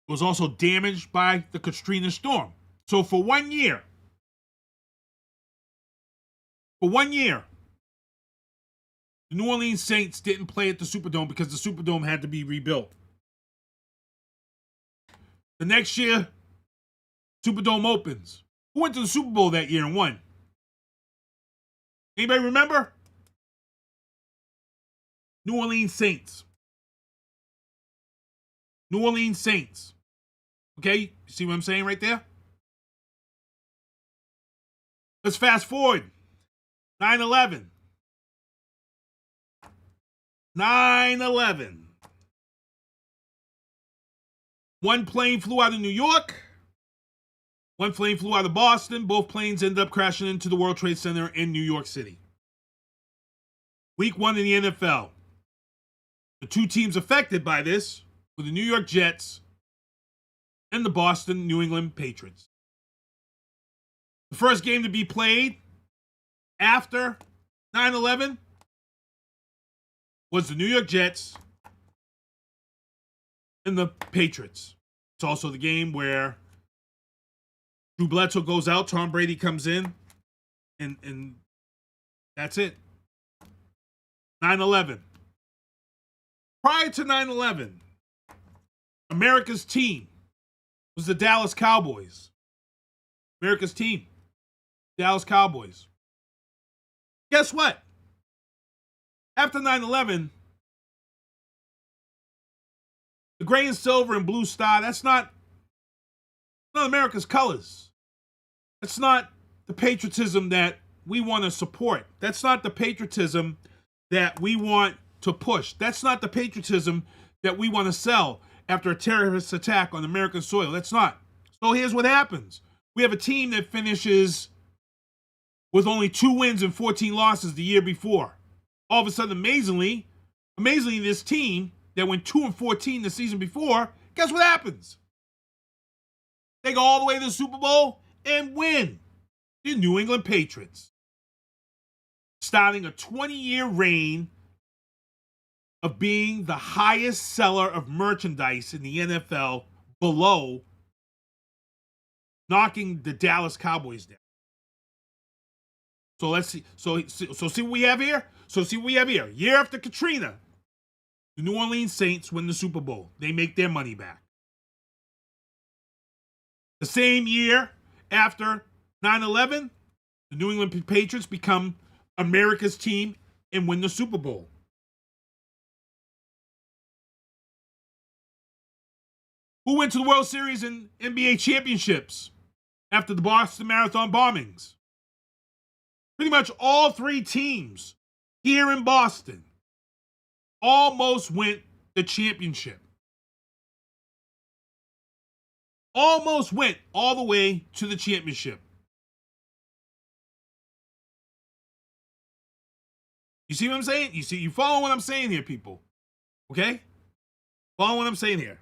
It was also damaged by the Katrina storm. So for 1 year, the New Orleans Saints didn't play at the Superdome because the Superdome had to be rebuilt. The next year, Superdome opens. Who went to the Super Bowl that year and won? Anybody remember? New Orleans Saints. New Orleans Saints. Okay, you see what I'm saying right there? Let's fast forward. 9/11. 9/11. One plane flew out of New York. One plane flew out of Boston. Both planes ended up crashing into the World Trade Center in New York City. Week 1 in the NFL. The two teams affected by this were the New York Jets and the Boston New England Patriots. The first game to be played after 9/11 was the New York Jets and the Patriots. It's also the game where Drew Bledsoe goes out, Tom Brady comes in, and that's it. 9/11. Prior to 9/11, America's team was the Dallas Cowboys. America's team, Dallas Cowboys. Guess what? After 9/11, the gray and silver and blue star, that's not America's colors. That's not the patriotism that we want to support. That's not the patriotism that we want to push. That's not the patriotism that we want to sell after a terrorist attack on American soil. That's not. So here's what happens. We have a team that finishes with only 2 wins and 14 losses the year before. All of a sudden, amazingly, this team that went 2-14 the season before, guess what happens? They go all the way to the Super Bowl and win. The New England Patriots. Starting a 20-year reign of being the highest seller of merchandise in the NFL, below knocking the Dallas Cowboys down. So let's see. So see what we have here? Year after Katrina, the New Orleans Saints win the Super Bowl. They make their money back. The same year after 9/11, the New England Patriots become America's team and win the Super Bowl. Who went to the World Series and NBA championships after the Boston Marathon bombings? Pretty much all 3 teams here in Boston almost went the championship. Almost went all the way to the championship. You see what I'm saying? You follow what I'm saying here, people. Okay? Follow what I'm saying here.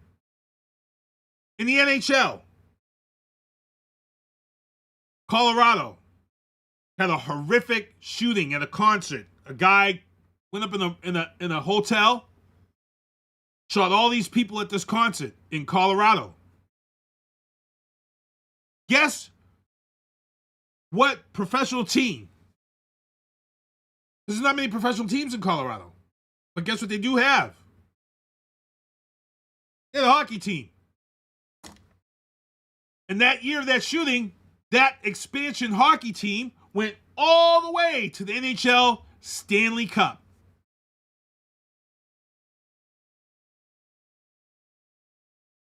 In the NHL, Colorado had a horrific shooting at a concert. A guy went up in a hotel, shot all these people at this concert in Colorado. Guess what professional team? There's not many professional teams in Colorado. But guess what they do have? They have a hockey team. And that year of that shooting, that expansion hockey team went all the way to the NHL Stanley Cup.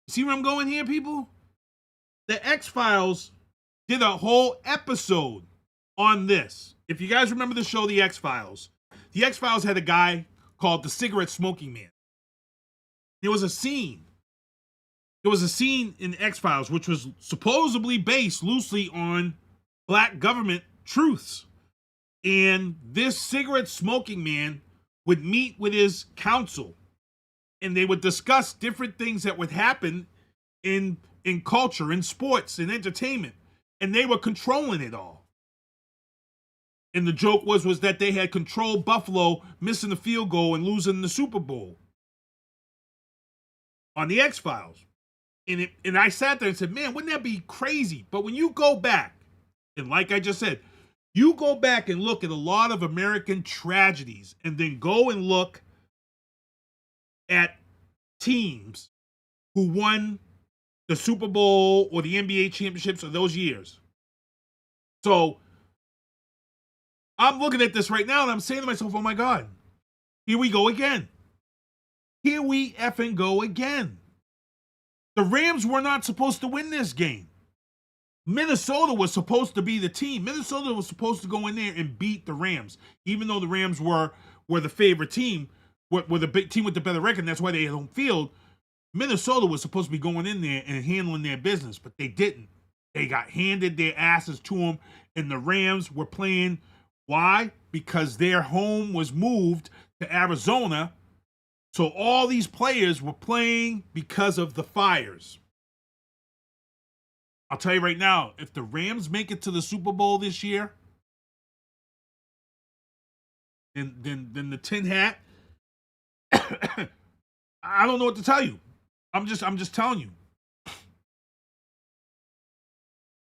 See where I'm going here, people? The X-Files did a whole episode on this. If you guys remember the show The X-Files had a guy called the Cigarette Smoking Man. There was a scene in X-Files which was supposedly based loosely on black government truths. And this cigarette smoking man would meet with his counsel, and they would discuss different things that would happen in culture, in sports, in entertainment, and they were controlling it all. And the joke was that they had controlled Buffalo missing the field goal and losing the Super Bowl on the X-Files. And I sat there and said, man, wouldn't that be crazy? But when you go back, and like I just said, you go back and look at a lot of American tragedies and then go and look at teams who won the Super Bowl or the NBA championships of those years. So I'm looking at this right now and I'm saying to myself, oh my God, here we go again. Here we effing go again. The Rams were not supposed to win this game. Minnesota was supposed to be the team. Minnesota was supposed to go in there and beat the Rams, even though the Rams were the favorite team, were the big team with the better record, and that's why they had home field. Minnesota was supposed to be going in there and handling their business, but they didn't. They got handed their asses to them, and the Rams were playing. Why? Because their home was moved to Arizona. So all these players were playing because of the fires. I'll tell you right now, if the Rams make it to the Super Bowl this year, then the tin hat, I don't know what to tell you. I'm just telling you.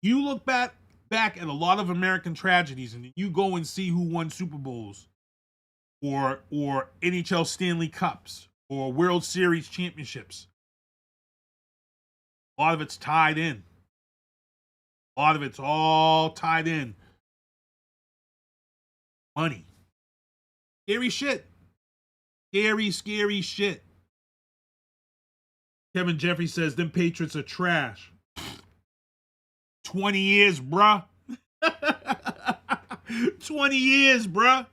You look back at a lot of American tragedies and you go and see who won Super Bowls or NHL Stanley Cups or World Series championships. A lot of it's tied in. A lot of it's all tied in. Money. Scary shit. Scary shit. Kevin Jeffrey says, them Patriots are trash. 20 years, bruh. 20 years, bruh.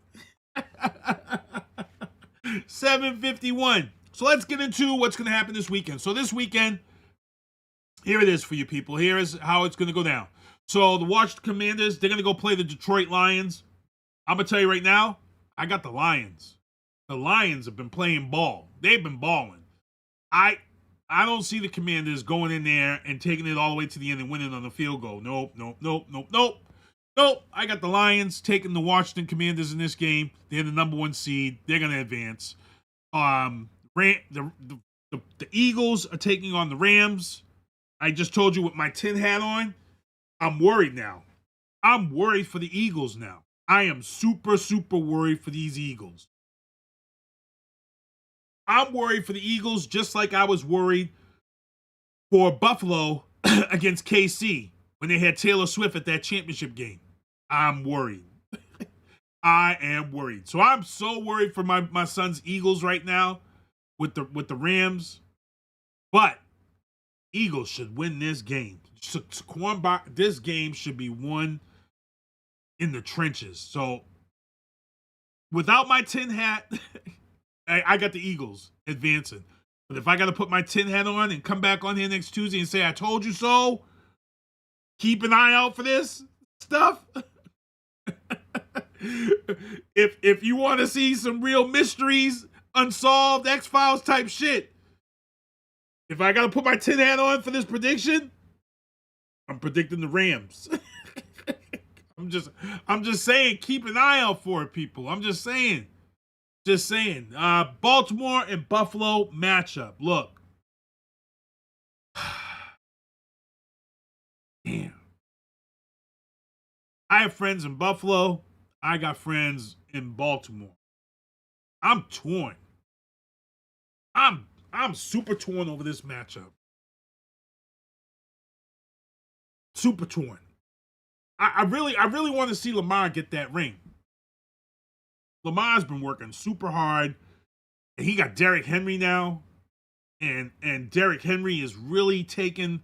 7:51. So let's get into what's going to happen this weekend. So this weekend, here it is for you people. Here is how it's going to go down. So the Washington Commanders, they're going to go play the Detroit Lions. I'm going to tell you right now, I got the Lions. The Lions have been playing ball. They've been balling. I don't see the Commanders going in there and taking it all the way to the end and winning on the field goal. Nope. I got the Lions taking the Washington Commanders in this game. They're the number 1 seed. They're going to advance. The Eagles are taking on the Rams. I just told you with my tin hat on, I'm worried now. I'm worried for the Eagles now. I am super, super worried for these Eagles. I'm worried for the Eagles just like I was worried for Buffalo against KC when they had Taylor Swift at that championship game. I'm worried. I am worried. So I'm so worried for my son's Eagles right now with the Rams. But Eagles should win this game. This game should be won in the trenches. So without my tin hat, I got the Eagles advancing. But if I got to put my tin hat on and come back on here next Tuesday and say, I told you so, keep an eye out for this stuff. If you want to see some real mysteries, unsolved X-Files type shit, if I got to put my tin hat on for this prediction, I'm predicting the Rams. I'm just saying, keep an eye out for it, people. I'm just saying. Baltimore and Buffalo matchup. Look. Damn. I have friends in Buffalo. I got friends in Baltimore. I'm torn. I'm super torn over this matchup. Super torn. I really want to see Lamar get that ring. Lamar's been working super hard, and he got Derrick Henry now, and Derrick Henry is really taking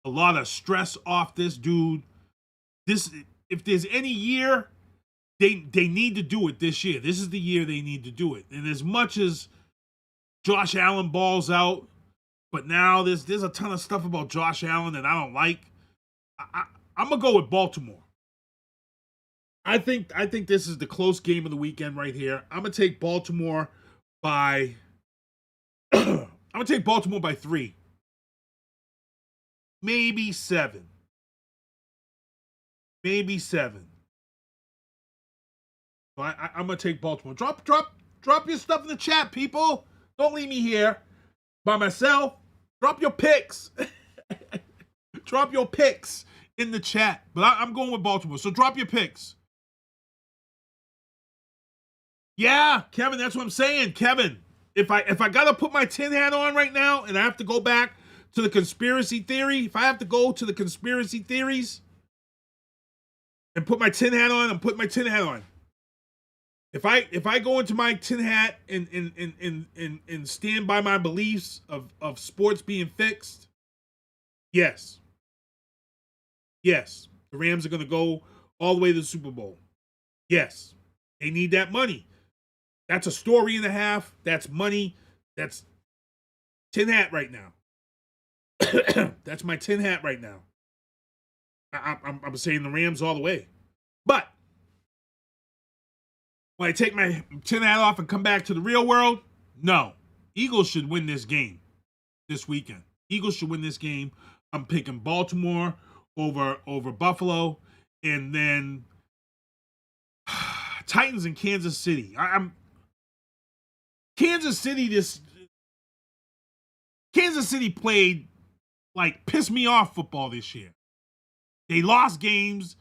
a lot of stress off this dude. If there's any year, they need to do it this year. This is the year they need to do it. And as much as Josh Allen balls out, but now there's a ton of stuff about Josh Allen that I don't like. I'm gonna go with Baltimore. I think this is the close game of the weekend right here. I'm gonna take Baltimore by 3. Maybe 7. Maybe 7. So I'm gonna take Baltimore. Drop your stuff in the chat, people. Don't leave me here by myself. Drop your picks. Drop your picks in the chat. But I'm going with Baltimore. So drop your picks. Yeah, Kevin, that's what I'm saying. Kevin, if I gotta put my tin hat on right now and I have to go back to the conspiracy theory, if I have to go to the conspiracy theories and put my tin hat on, I'm putting my tin hat on. If I go into my tin hat and stand by my beliefs of sports being fixed, yes. Yes, the Rams are going to go all the way to the Super Bowl. Yes, they need that money. That's a story and a half. That's money. That's tin hat right now. That's my tin hat right now. I'm saying the Rams all the way. But when I take my tin hat off and come back to the real world, no. Eagles should win this game this weekend. Eagles should win this game. I'm picking Baltimore over Buffalo, and then Titans and Kansas City. Kansas City played like piss me off football this year. They lost games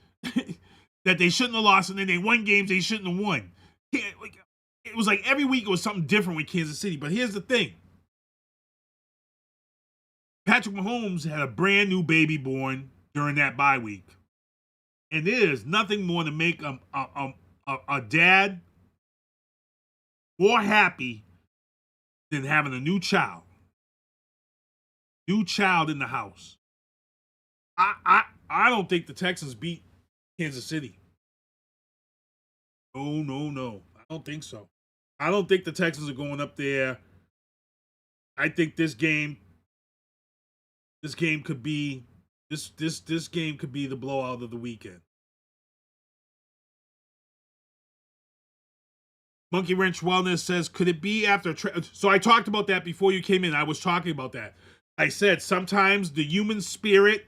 that they shouldn't have lost, and then they won games they shouldn't have won. It was like every week it was something different with Kansas City. But here's the thing. Patrick Mahomes had a brand new baby born during that bye week. And there is nothing more to make a dad more happy than having a new child. New child in the house. I don't think the Texans beat Kansas City. No. I don't think so. I don't think the Texans are going up there. I think this game could be this game could be the blowout of the weekend. Monkey Wrench Wellness says, could it be after... So I talked about that before you came in. I was talking about that. I said sometimes the human spirit,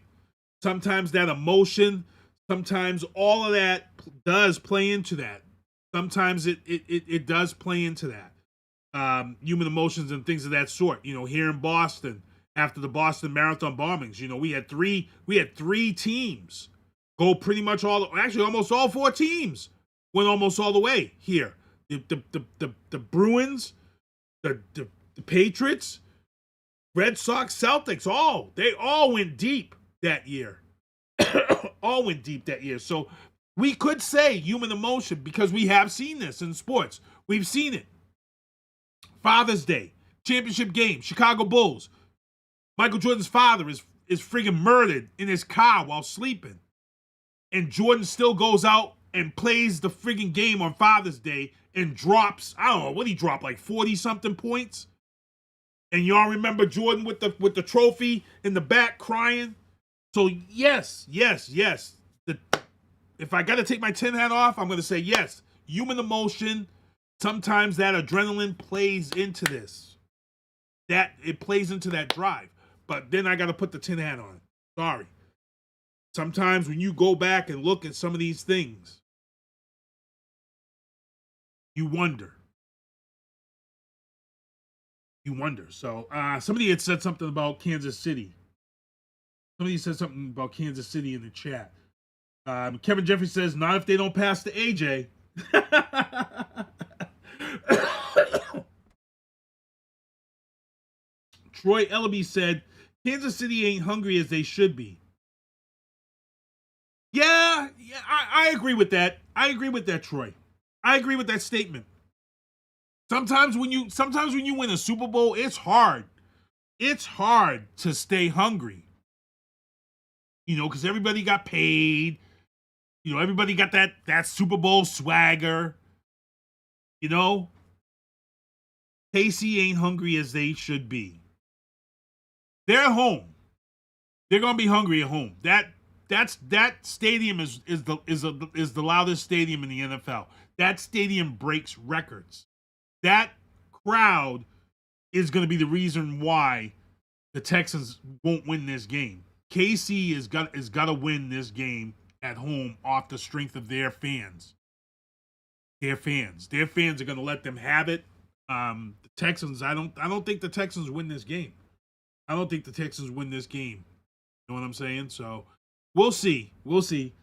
sometimes that emotion, sometimes all of that does play into that. Sometimes it does play into that. Human emotions and things of that sort. You know, here in Boston, after the Boston Marathon bombings, you know, we had three teams go pretty much almost all 4 teams went almost all the way here. The Bruins, the Patriots, Red Sox, Celtics, they all went deep that year. All went deep that year. So we could say human emotion because we have seen this in sports. We've seen it. Father's Day, championship game, Chicago Bulls. Michael Jordan's father is friggin' murdered in his car while sleeping. And Jordan still goes out and plays the friggin' game on Father's Day and drops, I don't know, what he dropped, like 40-something points? And y'all remember Jordan with the trophy in the back crying? So yes. If I got to take my tin hat off, I'm going to say yes. Human emotion, sometimes that adrenaline plays into this. That it plays into that drive. But then I got to put the tin hat on. Sorry. Sometimes when you go back and look at some of these things, you wonder. So somebody had said something about Kansas City. Somebody said something about Kansas City in the chat. Kevin Jeffrey says, not if they don't pass to AJ. Troy Ellaby said, Kansas City ain't hungry as they should be. Yeah, I agree with that. I agree with that, Troy. I agree with that statement. Sometimes when you win a Super Bowl, it's hard. It's hard to stay hungry. You know, because everybody got paid. You know, everybody got that Super Bowl swagger. You know, KC ain't hungry as they should be. They're at home. They're gonna be hungry at home. That stadium is the loudest stadium in the NFL. That stadium breaks records. That crowd is going to be the reason why the Texans won't win this game. KC is got to win this game at home off the strength of their fans. Their fans are going to let them have it. The Texans, I don't think the Texans win this game. I don't think the Texans win this game. You know what I'm saying? So we'll see. We'll see.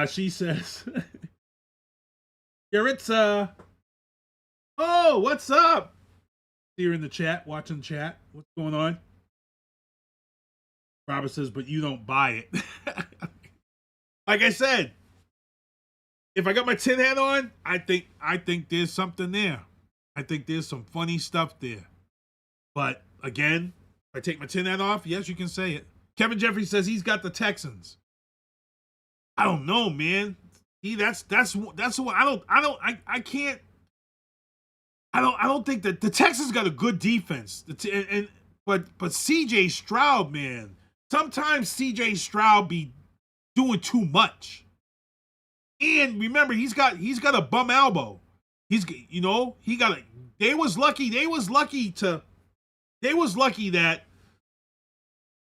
She says, Yaritza. Oh, what's up? See her in the chat, watching the chat. What's going on? Robert says, but you don't buy it. Like I said, if I got my tin hat on, I think there's something there. I think there's some funny stuff there. But again, if I take my tin hat off, yes, you can say it. Kevin Jeffrey says he's got the Texans. I don't know, man. See, that's what I can't. I don't think that the Texans got a good defense. But CJ Stroud, man, sometimes CJ Stroud be doing too much. And remember, he's got a bum elbow. They was lucky that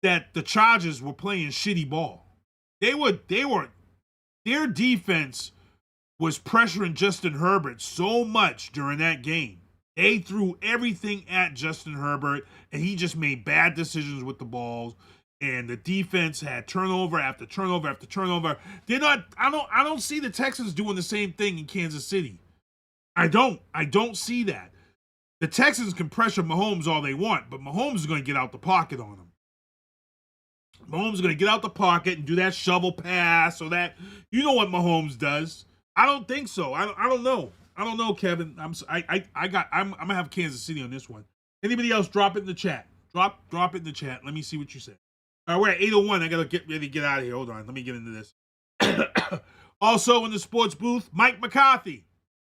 the Chargers were playing shitty ball. Their defense was pressuring Justin Herbert so much during that game. They threw everything at Justin Herbert, and he just made bad decisions with the balls. And the defense had turnover after turnover after turnover. I don't see the Texans doing the same thing in Kansas City. I don't see that. The Texans can pressure Mahomes all they want, but Mahomes is going to get out the pocket on them. Mahomes is going to get out the pocket and do that shovel pass or that. You know what Mahomes does. I don't think so. I don't know. I don't know, Kevin. I'm gonna have Kansas City on this one. Anybody else? Drop it in the chat. Drop it in the chat. Let me see what you said. All right, we're at 8:01. I gotta get ready to get out of here. Hold on. Let me get into this. Also in the sports booth, Mike McCarthy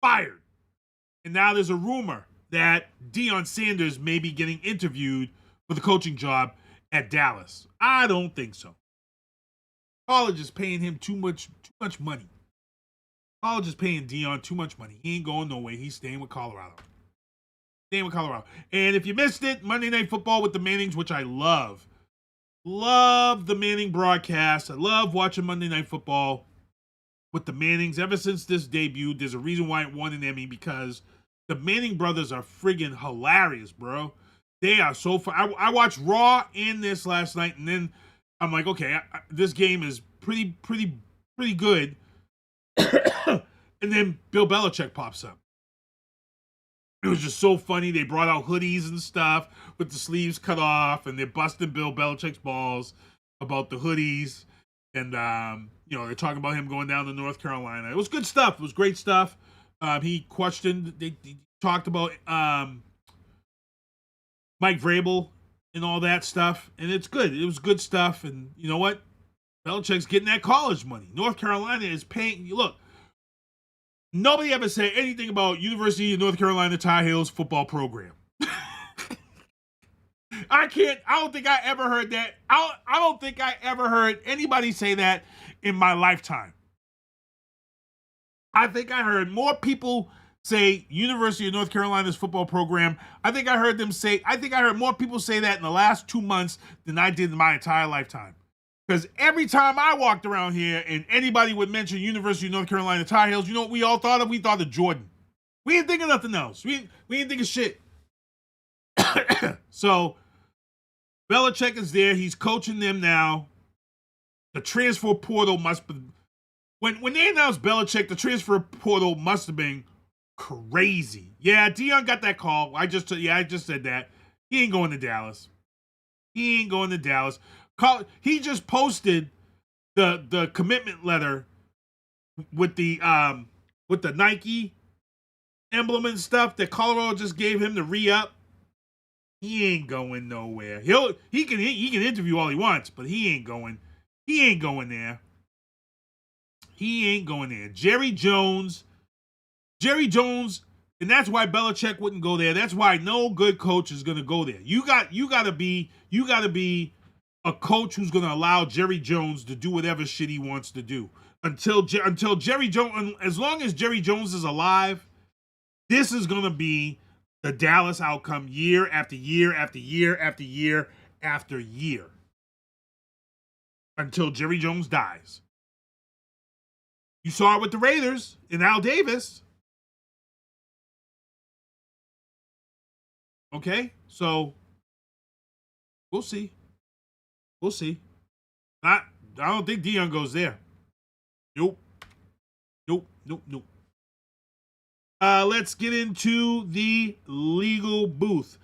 fired, and now there's a rumor that Deion Sanders may be getting interviewed for the coaching job at Dallas. I don't think so. College is paying him too much money. College is paying Deion too much money. He ain't going nowhere. He's staying with Colorado. And if you missed it, Monday Night Football with the Mannings, which I love. Love the Manning broadcast. I love watching Monday Night Football with the Mannings. Ever since this debuted, there's a reason why it won an Emmy, because the Manning brothers are friggin' hilarious, bro. They are so fun. I watched Raw and this last night, and then I'm like, okay, this game is pretty good. And then Bill Belichick pops up. It was just so funny. They brought out hoodies and stuff with the sleeves cut off, and they're busting Bill Belichick's balls about the hoodies. And, they're talking about him going down to North Carolina. It was good stuff. It was great stuff. He they talked about Mike Vrable and all that stuff. And it's good. It was good stuff. And you know what? Belichick's getting that college money. North Carolina is paying. Look, nobody ever said anything about University of North Carolina Tar Heels football program. I don't think I ever heard that. I don't think I ever heard anybody say that in my lifetime. I think I heard more people say University of North Carolina's football program. I think I heard more people say that in the last 2 months than I did in my entire lifetime. Because every time I walked around here and anybody would mention University of North Carolina Tar Heels, you know what we all thought of? We thought of Jordan. We didn't think of nothing else. We didn't think of shit. So, Belichick is there. He's coaching them now. The transfer portal must when they announced Belichick, the transfer portal must have been crazy. Yeah, Dion got that call. I just said that. He ain't going to Dallas. He ain't going to Dallas. He just posted the commitment letter with the Nike emblem and stuff that Colorado just gave him to re-up. He ain't going nowhere. He can interview all he wants, but he ain't going there. He ain't going there. Jerry Jones, and that's why Belichick wouldn't go there. That's why no good coach is going to go there. You got to be a coach who's going to allow Jerry Jones to do whatever shit he wants to do. Until Jerry Jones, as long as Jerry Jones is alive, this is going to be the Dallas outcome year after year after year after year after year. Until Jerry Jones dies. You saw it with the Raiders and Al Davis. Okay, so we'll see. We'll see. I don't think Dion goes there. Nope. Let's get into the legal booth.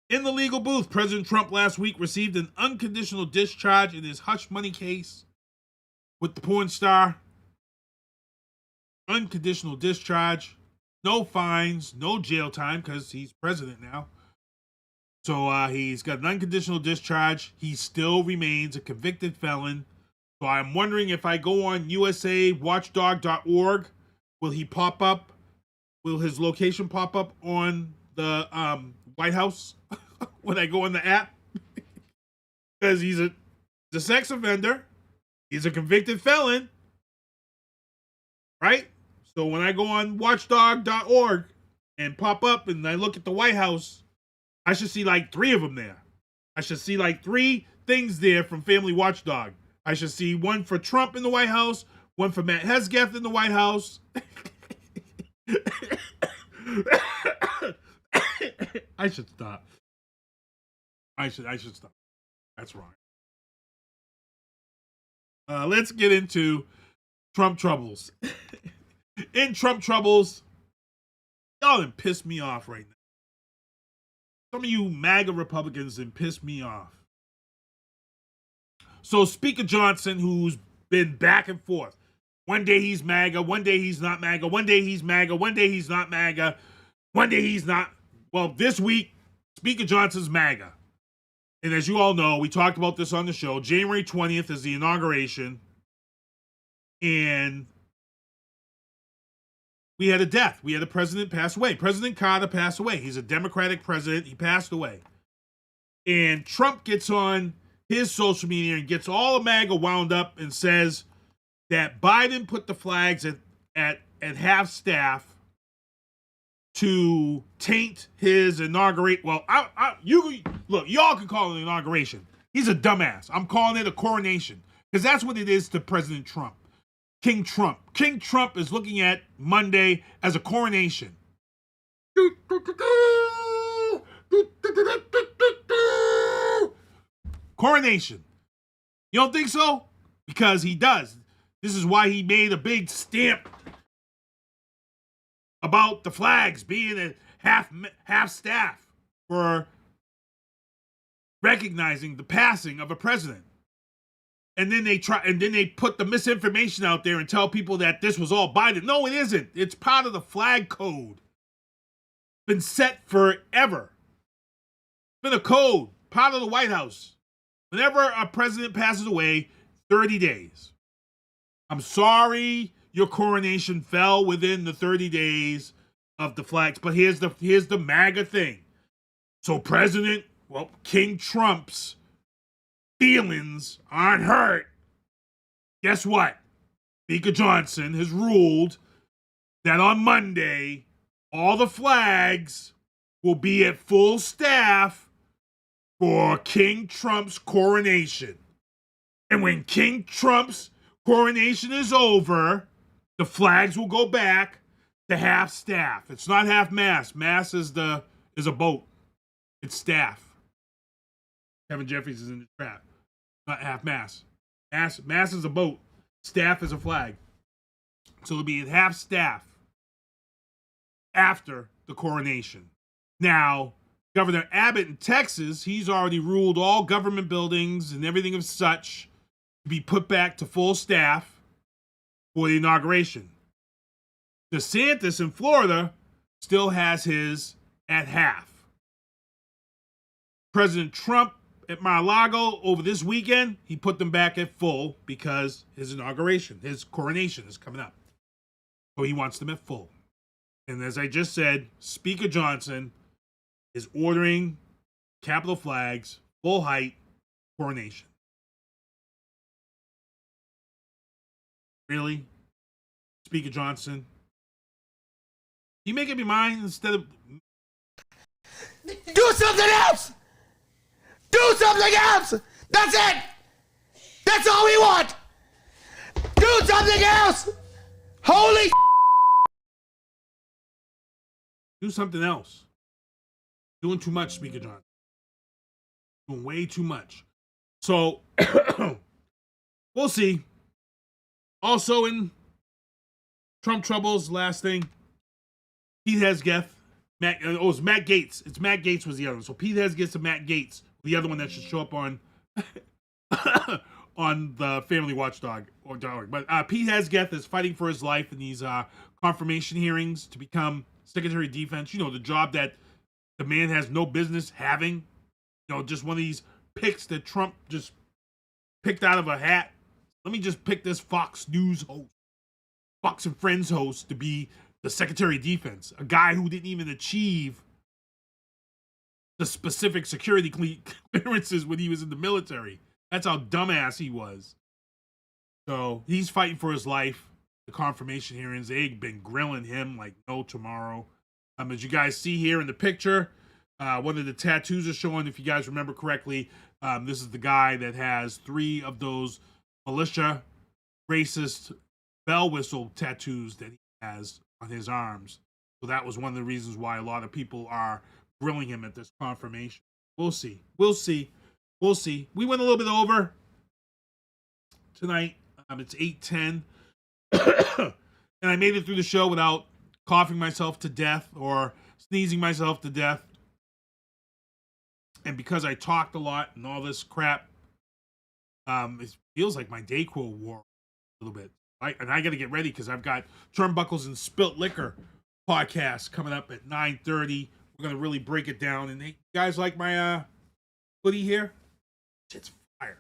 In the legal booth, President Trump last week received an unconditional discharge in his hush money case with the porn star. Unconditional discharge. No fines, no jail time because he's president now. So he's got an unconditional discharge. He still remains a convicted felon. So I'm wondering if I go on usawatchdog.org, will he pop up? Will his location pop up on the White House when I go on the app? Because he's a sex offender. He's a convicted felon. Right? So when I go on watchdog.org and pop up and I look at the White House, I should see like 3 of them there. I should see like 3 things there from Family Watchdog. I should see one for Trump in the White House, one for Matt Hesgeth in the White House. I should stop. I should stop. That's wrong. Let's get into Trump troubles. In Trump troubles, y'all done pissed me off right now. Some of you MAGA Republicans done pissed me off. So Speaker Johnson, who's been back and forth. One day he's MAGA, one day he's not MAGA, one day he's MAGA, one day he's not MAGA, one day he's not. Well, this week, Speaker Johnson's MAGA. And as you all know, we talked about this on the show. January 20th is the inauguration. And we had a death. We had a president pass away. President Carter passed away. He's a Democratic president. He passed away. And Trump gets on his social media and gets all of MAGA wound up and says that Biden put the flags at half-staff to taint his inaugurate. Well, y'all can call it an inauguration. He's a dumbass. I'm calling it a coronation because that's what it is to President Trump. King Trump. King Trump is looking at Monday as a coronation. Coronation. You don't think so? Because he does. This is why he made a big stamp about the flags being at half staff for recognizing the passing of a president. And then they put the misinformation out there and tell people that this was all Biden. No, it isn't. It's part of the flag code. Been set forever. Been a code, part of the White House. Whenever a president passes away, 30 days. I'm sorry your coronation fell within the 30 days of the flags, but here's the MAGA thing. So King Trump's feelings aren't hurt. Guess what? Speaker Johnson has ruled that on Monday, all the flags will be at full staff for King Trump's coronation. And when King Trump's coronation is over, the flags will go back to half staff. It's not half mast. Mast is a boat. It's staff. Kevin Jeffries is in the trap. Not half mast. Mass is a boat. Staff is a flag. So it'll be at half staff after the coronation. Now, Governor Abbott in Texas, he's already ruled all government buildings and everything of such to be put back to full staff for the inauguration. DeSantis in Florida still has his at half. President Trump at Mar-a-Lago over this weekend, he put them back at full because his inauguration, his coronation is coming up. So he wants them at full. And as I just said, Speaker Johnson is ordering Capitol flags, full height, coronation. Really? Speaker Johnson? You make up your mind instead of... Do something else! Do something else! That's it! That's all we want! Do something else! Holy Do something else. Doing too much, Speaker Johnson. Doing way too much. So, we'll see. Also in Trump troubles, last thing, Pete Hesgeth. It's Matt Gaetz. It's Matt Gaetz was the other one. So Pete Hesgeth and Matt Gaetz, the other one that should show up on on the Family Watchdog or dog. But Pete Hesgeth is fighting for his life in these confirmation hearings to become Secretary of Defense. You know, the job that the man has no business having. You know, just one of these picks that Trump just picked out of a hat. Let me just pick this Fox News host, Fox and Friends host to be the Secretary of Defense. A guy who didn't even achieve the specific security clearances when he was in the military. That's how dumbass he was. So he's fighting for his life. The confirmation hearings, they've been grilling him like no tomorrow. As you guys see here in the picture, one of the tattoos is showing, if you guys remember correctly, this is the guy that has 3 of those militia racist bell whistle tattoos that he has on his arms. So that was one of the reasons why a lot of people are grilling him at this confirmation. We'll see. We'll see. We'll see. We went a little bit over tonight. It's 8:10. And I made it through the show without coughing myself to death or sneezing myself to death. And because I talked a lot and all this crap, it feels like my Dayquil wore a little bit. And I got to get ready because I've got Turnbuckles and Spilt Liquor podcast coming up at 9:30. We're going to really break it down. And hey, you guys like my hoodie here? Shit's fire.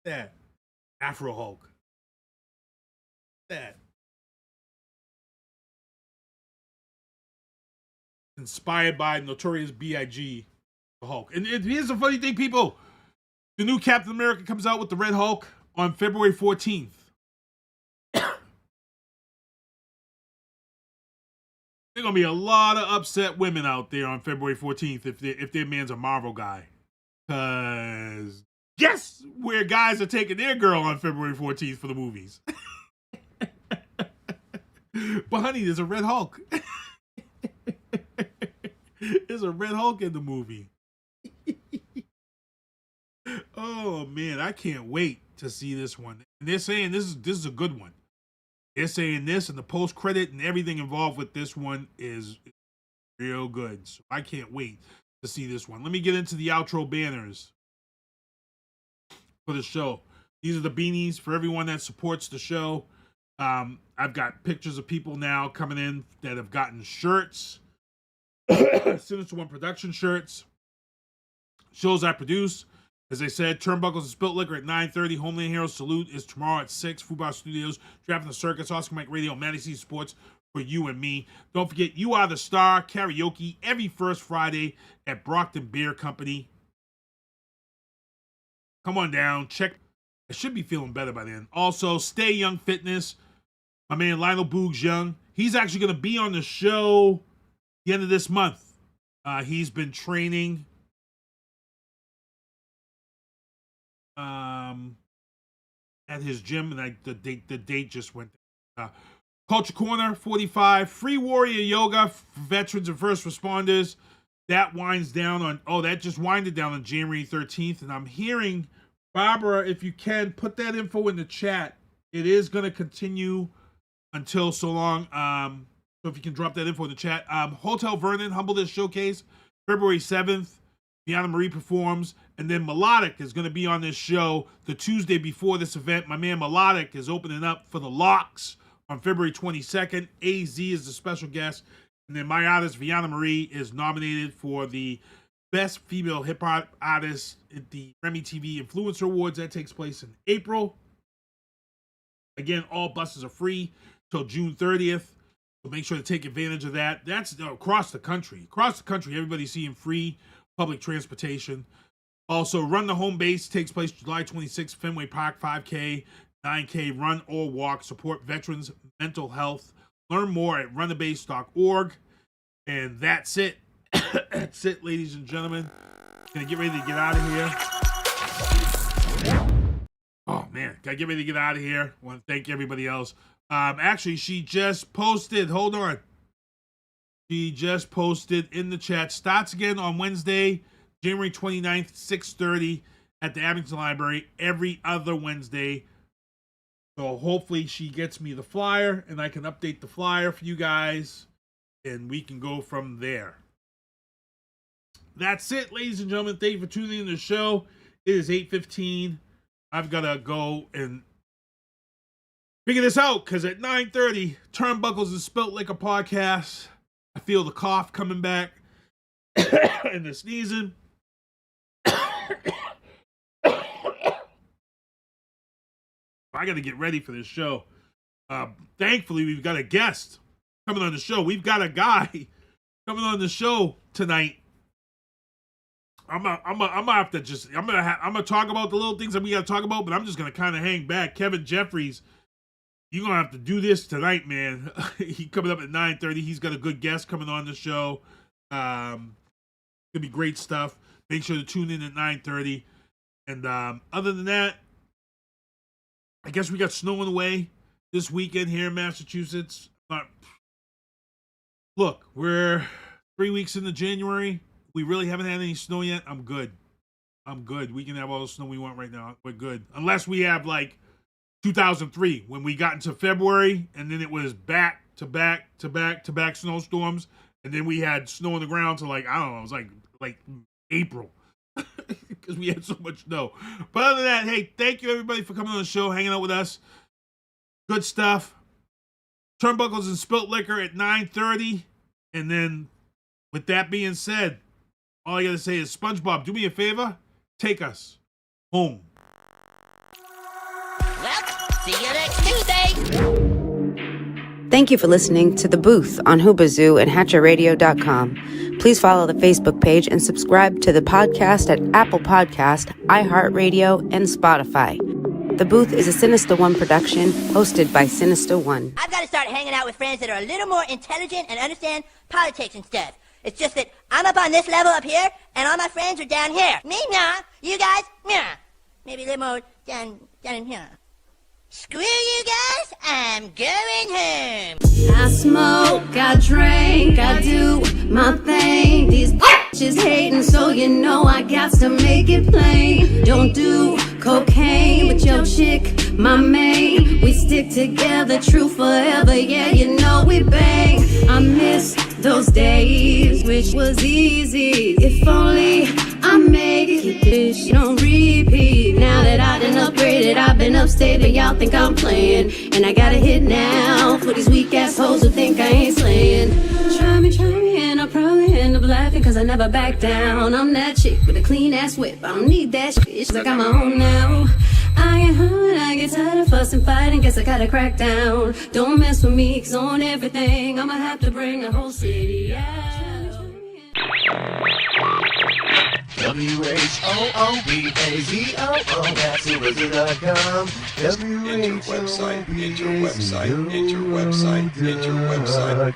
That. Afro Hulk. That. Inspired by Notorious B.I.G. the Hulk. And here's the funny thing, people. The new Captain America comes out with the Red Hulk on February 14th. There's going to be a lot of upset women out there on February 14th if their man's a Marvel guy. Because guess where guys are taking their girl on February 14th for the movies? But honey, there's a Red Hulk. There's a Red Hulk in the movie. Oh man, I can't wait to see this one. And they're saying this is a good one. They're saying this and the post-credit and everything involved with this one is real good. So I can't wait to see this one. Let me get into the outro banners for the show. These are the beanies for everyone that supports the show. I've got pictures of people now coming in that have gotten shirts. Sinister One Production shirts. Shows I produce. As I said, Turnbuckles and Spilt Liquor at 9:30. Homeland Heroes Salute is tomorrow at 6. Fubar Studios, Drafting the Circus, Oscar Mike Radio, MattieC Sports for you and me. Don't forget, You Are the Star karaoke every first Friday at Brockton Beer Company. Come on down. Check. I should be feeling better by then. Also, Stay Young Fitness. My man Lionel Boogs Young. He's actually going to be on the show the end of this month. He's been training at his gym, and the date just went. Culture Corner 45, Free Warrior Yoga for veterans and first responders. That winds down on. That just winded down on January 13th, and I'm hearing Barbara, if you can, put that info in the chat. It is going to continue until so long. So if you can drop that info in the chat. Hotel Vernon, Humble This Showcase, February 7th. Deanna Marie performs. And then MattieC is going to be on this show the Tuesday before this event. My man MattieC is opening up for the Locks on February 22nd. AZ is the special guest. And then my artist, Deanna Marie, is nominated for the Best Female Hip Hop Artist at the Remy TV Influencer Awards. That takes place in April. Again, all buses are free till June 30th. So make sure to take advantage of that. That's across the country. Across the country, everybody's seeing free public transportation. Also, Run the Home Base takes place July 26th, Fenway Park, 5K, 9K, run or walk. Support veterans' mental health. Learn more at runthebase.org. And that's it. That's it, ladies and gentlemen. Gonna get ready to get out of here. Oh, man. Gotta get ready to get out of here. I want to thank everybody else. Actually, she just posted. Hold on. She just posted in the chat. Starts again on Wednesday, January 29th, 6:30 at the Abington Library every other Wednesday. So hopefully she gets me the flyer and I can update the flyer for you guys and we can go from there. That's it, ladies and gentlemen. Thank you for tuning in to the show. It is 8:15. I've got to go and figure this out because at 9:30, Turnbuckles and Spilt Liquor podcast. I feel the cough coming back and the sneezing. I got to get ready for this show. Thankfully, we've got a guest coming on the show. We've got a guy coming on the show tonight. I'm gonna talk about the little things that we got to talk about, but I'm just gonna kind of hang back. Kevin Jeffries, you're gonna have to do this tonight, man. He coming up at 9:30. He's got a good guest coming on the show. Gonna be great stuff. Make sure to tune in at 9:30. And other than that, I guess we got snow in the way this weekend here in Massachusetts. Look, we're 3 weeks into January. We really haven't had any snow yet. I'm good. We can have all the snow we want right now. We're good. Unless we have like 2003 when we got into February and then it was back to back snowstorms. And then we had snow on the ground to like, I don't know, it was like April because we had so much snow. But other than that, hey, thank you everybody for coming on the show, hanging out with us. Good stuff. Turnbuckles and Spilt Liquor at 9:30. And then with that being said, all I got to say is, SpongeBob, do me a favor. Take us home. Well, see you next Tuesday. Thank you for listening to The Booth on Hoobazoo and HatcherRadio.com. Please follow the Facebook page and subscribe to the podcast at Apple Podcast, iHeartRadio, and Spotify. The Booth is a Sinister One production hosted by Sinister One. I've got to start hanging out with friends that are a little more intelligent and understand politics and stuff. It's just that I'm up on this level up here, and all my friends are down here. Me, nah. You guys, nah. Maybe a little more down in here. Screw you guys, I'm going home. I smoke, I drink, I do my thing. These bitches hating, so you know I got to make it plain. Don't do cocaine, but your chick, my main. We stick together, true forever, yeah, you know we bang. I miss those days, which was easy. If only I make it, this on repeat. Now that I done upgraded, I've been upstate, and y'all think I'm playing. And I got a hit now for these weak assholes who think I ain't slaying. Try me, and I'll probably end up laughing, cause I never back down. I'm that chick with a clean ass whip. I don't need that shit, I got my own now. I get hurt, I get tired of fussing, fighting, guess I gotta crack down. Don't mess with me, cause on everything I'ma have to bring the whole city out. WHOOBAZOO, that's Hoobazoo.com. Enter website.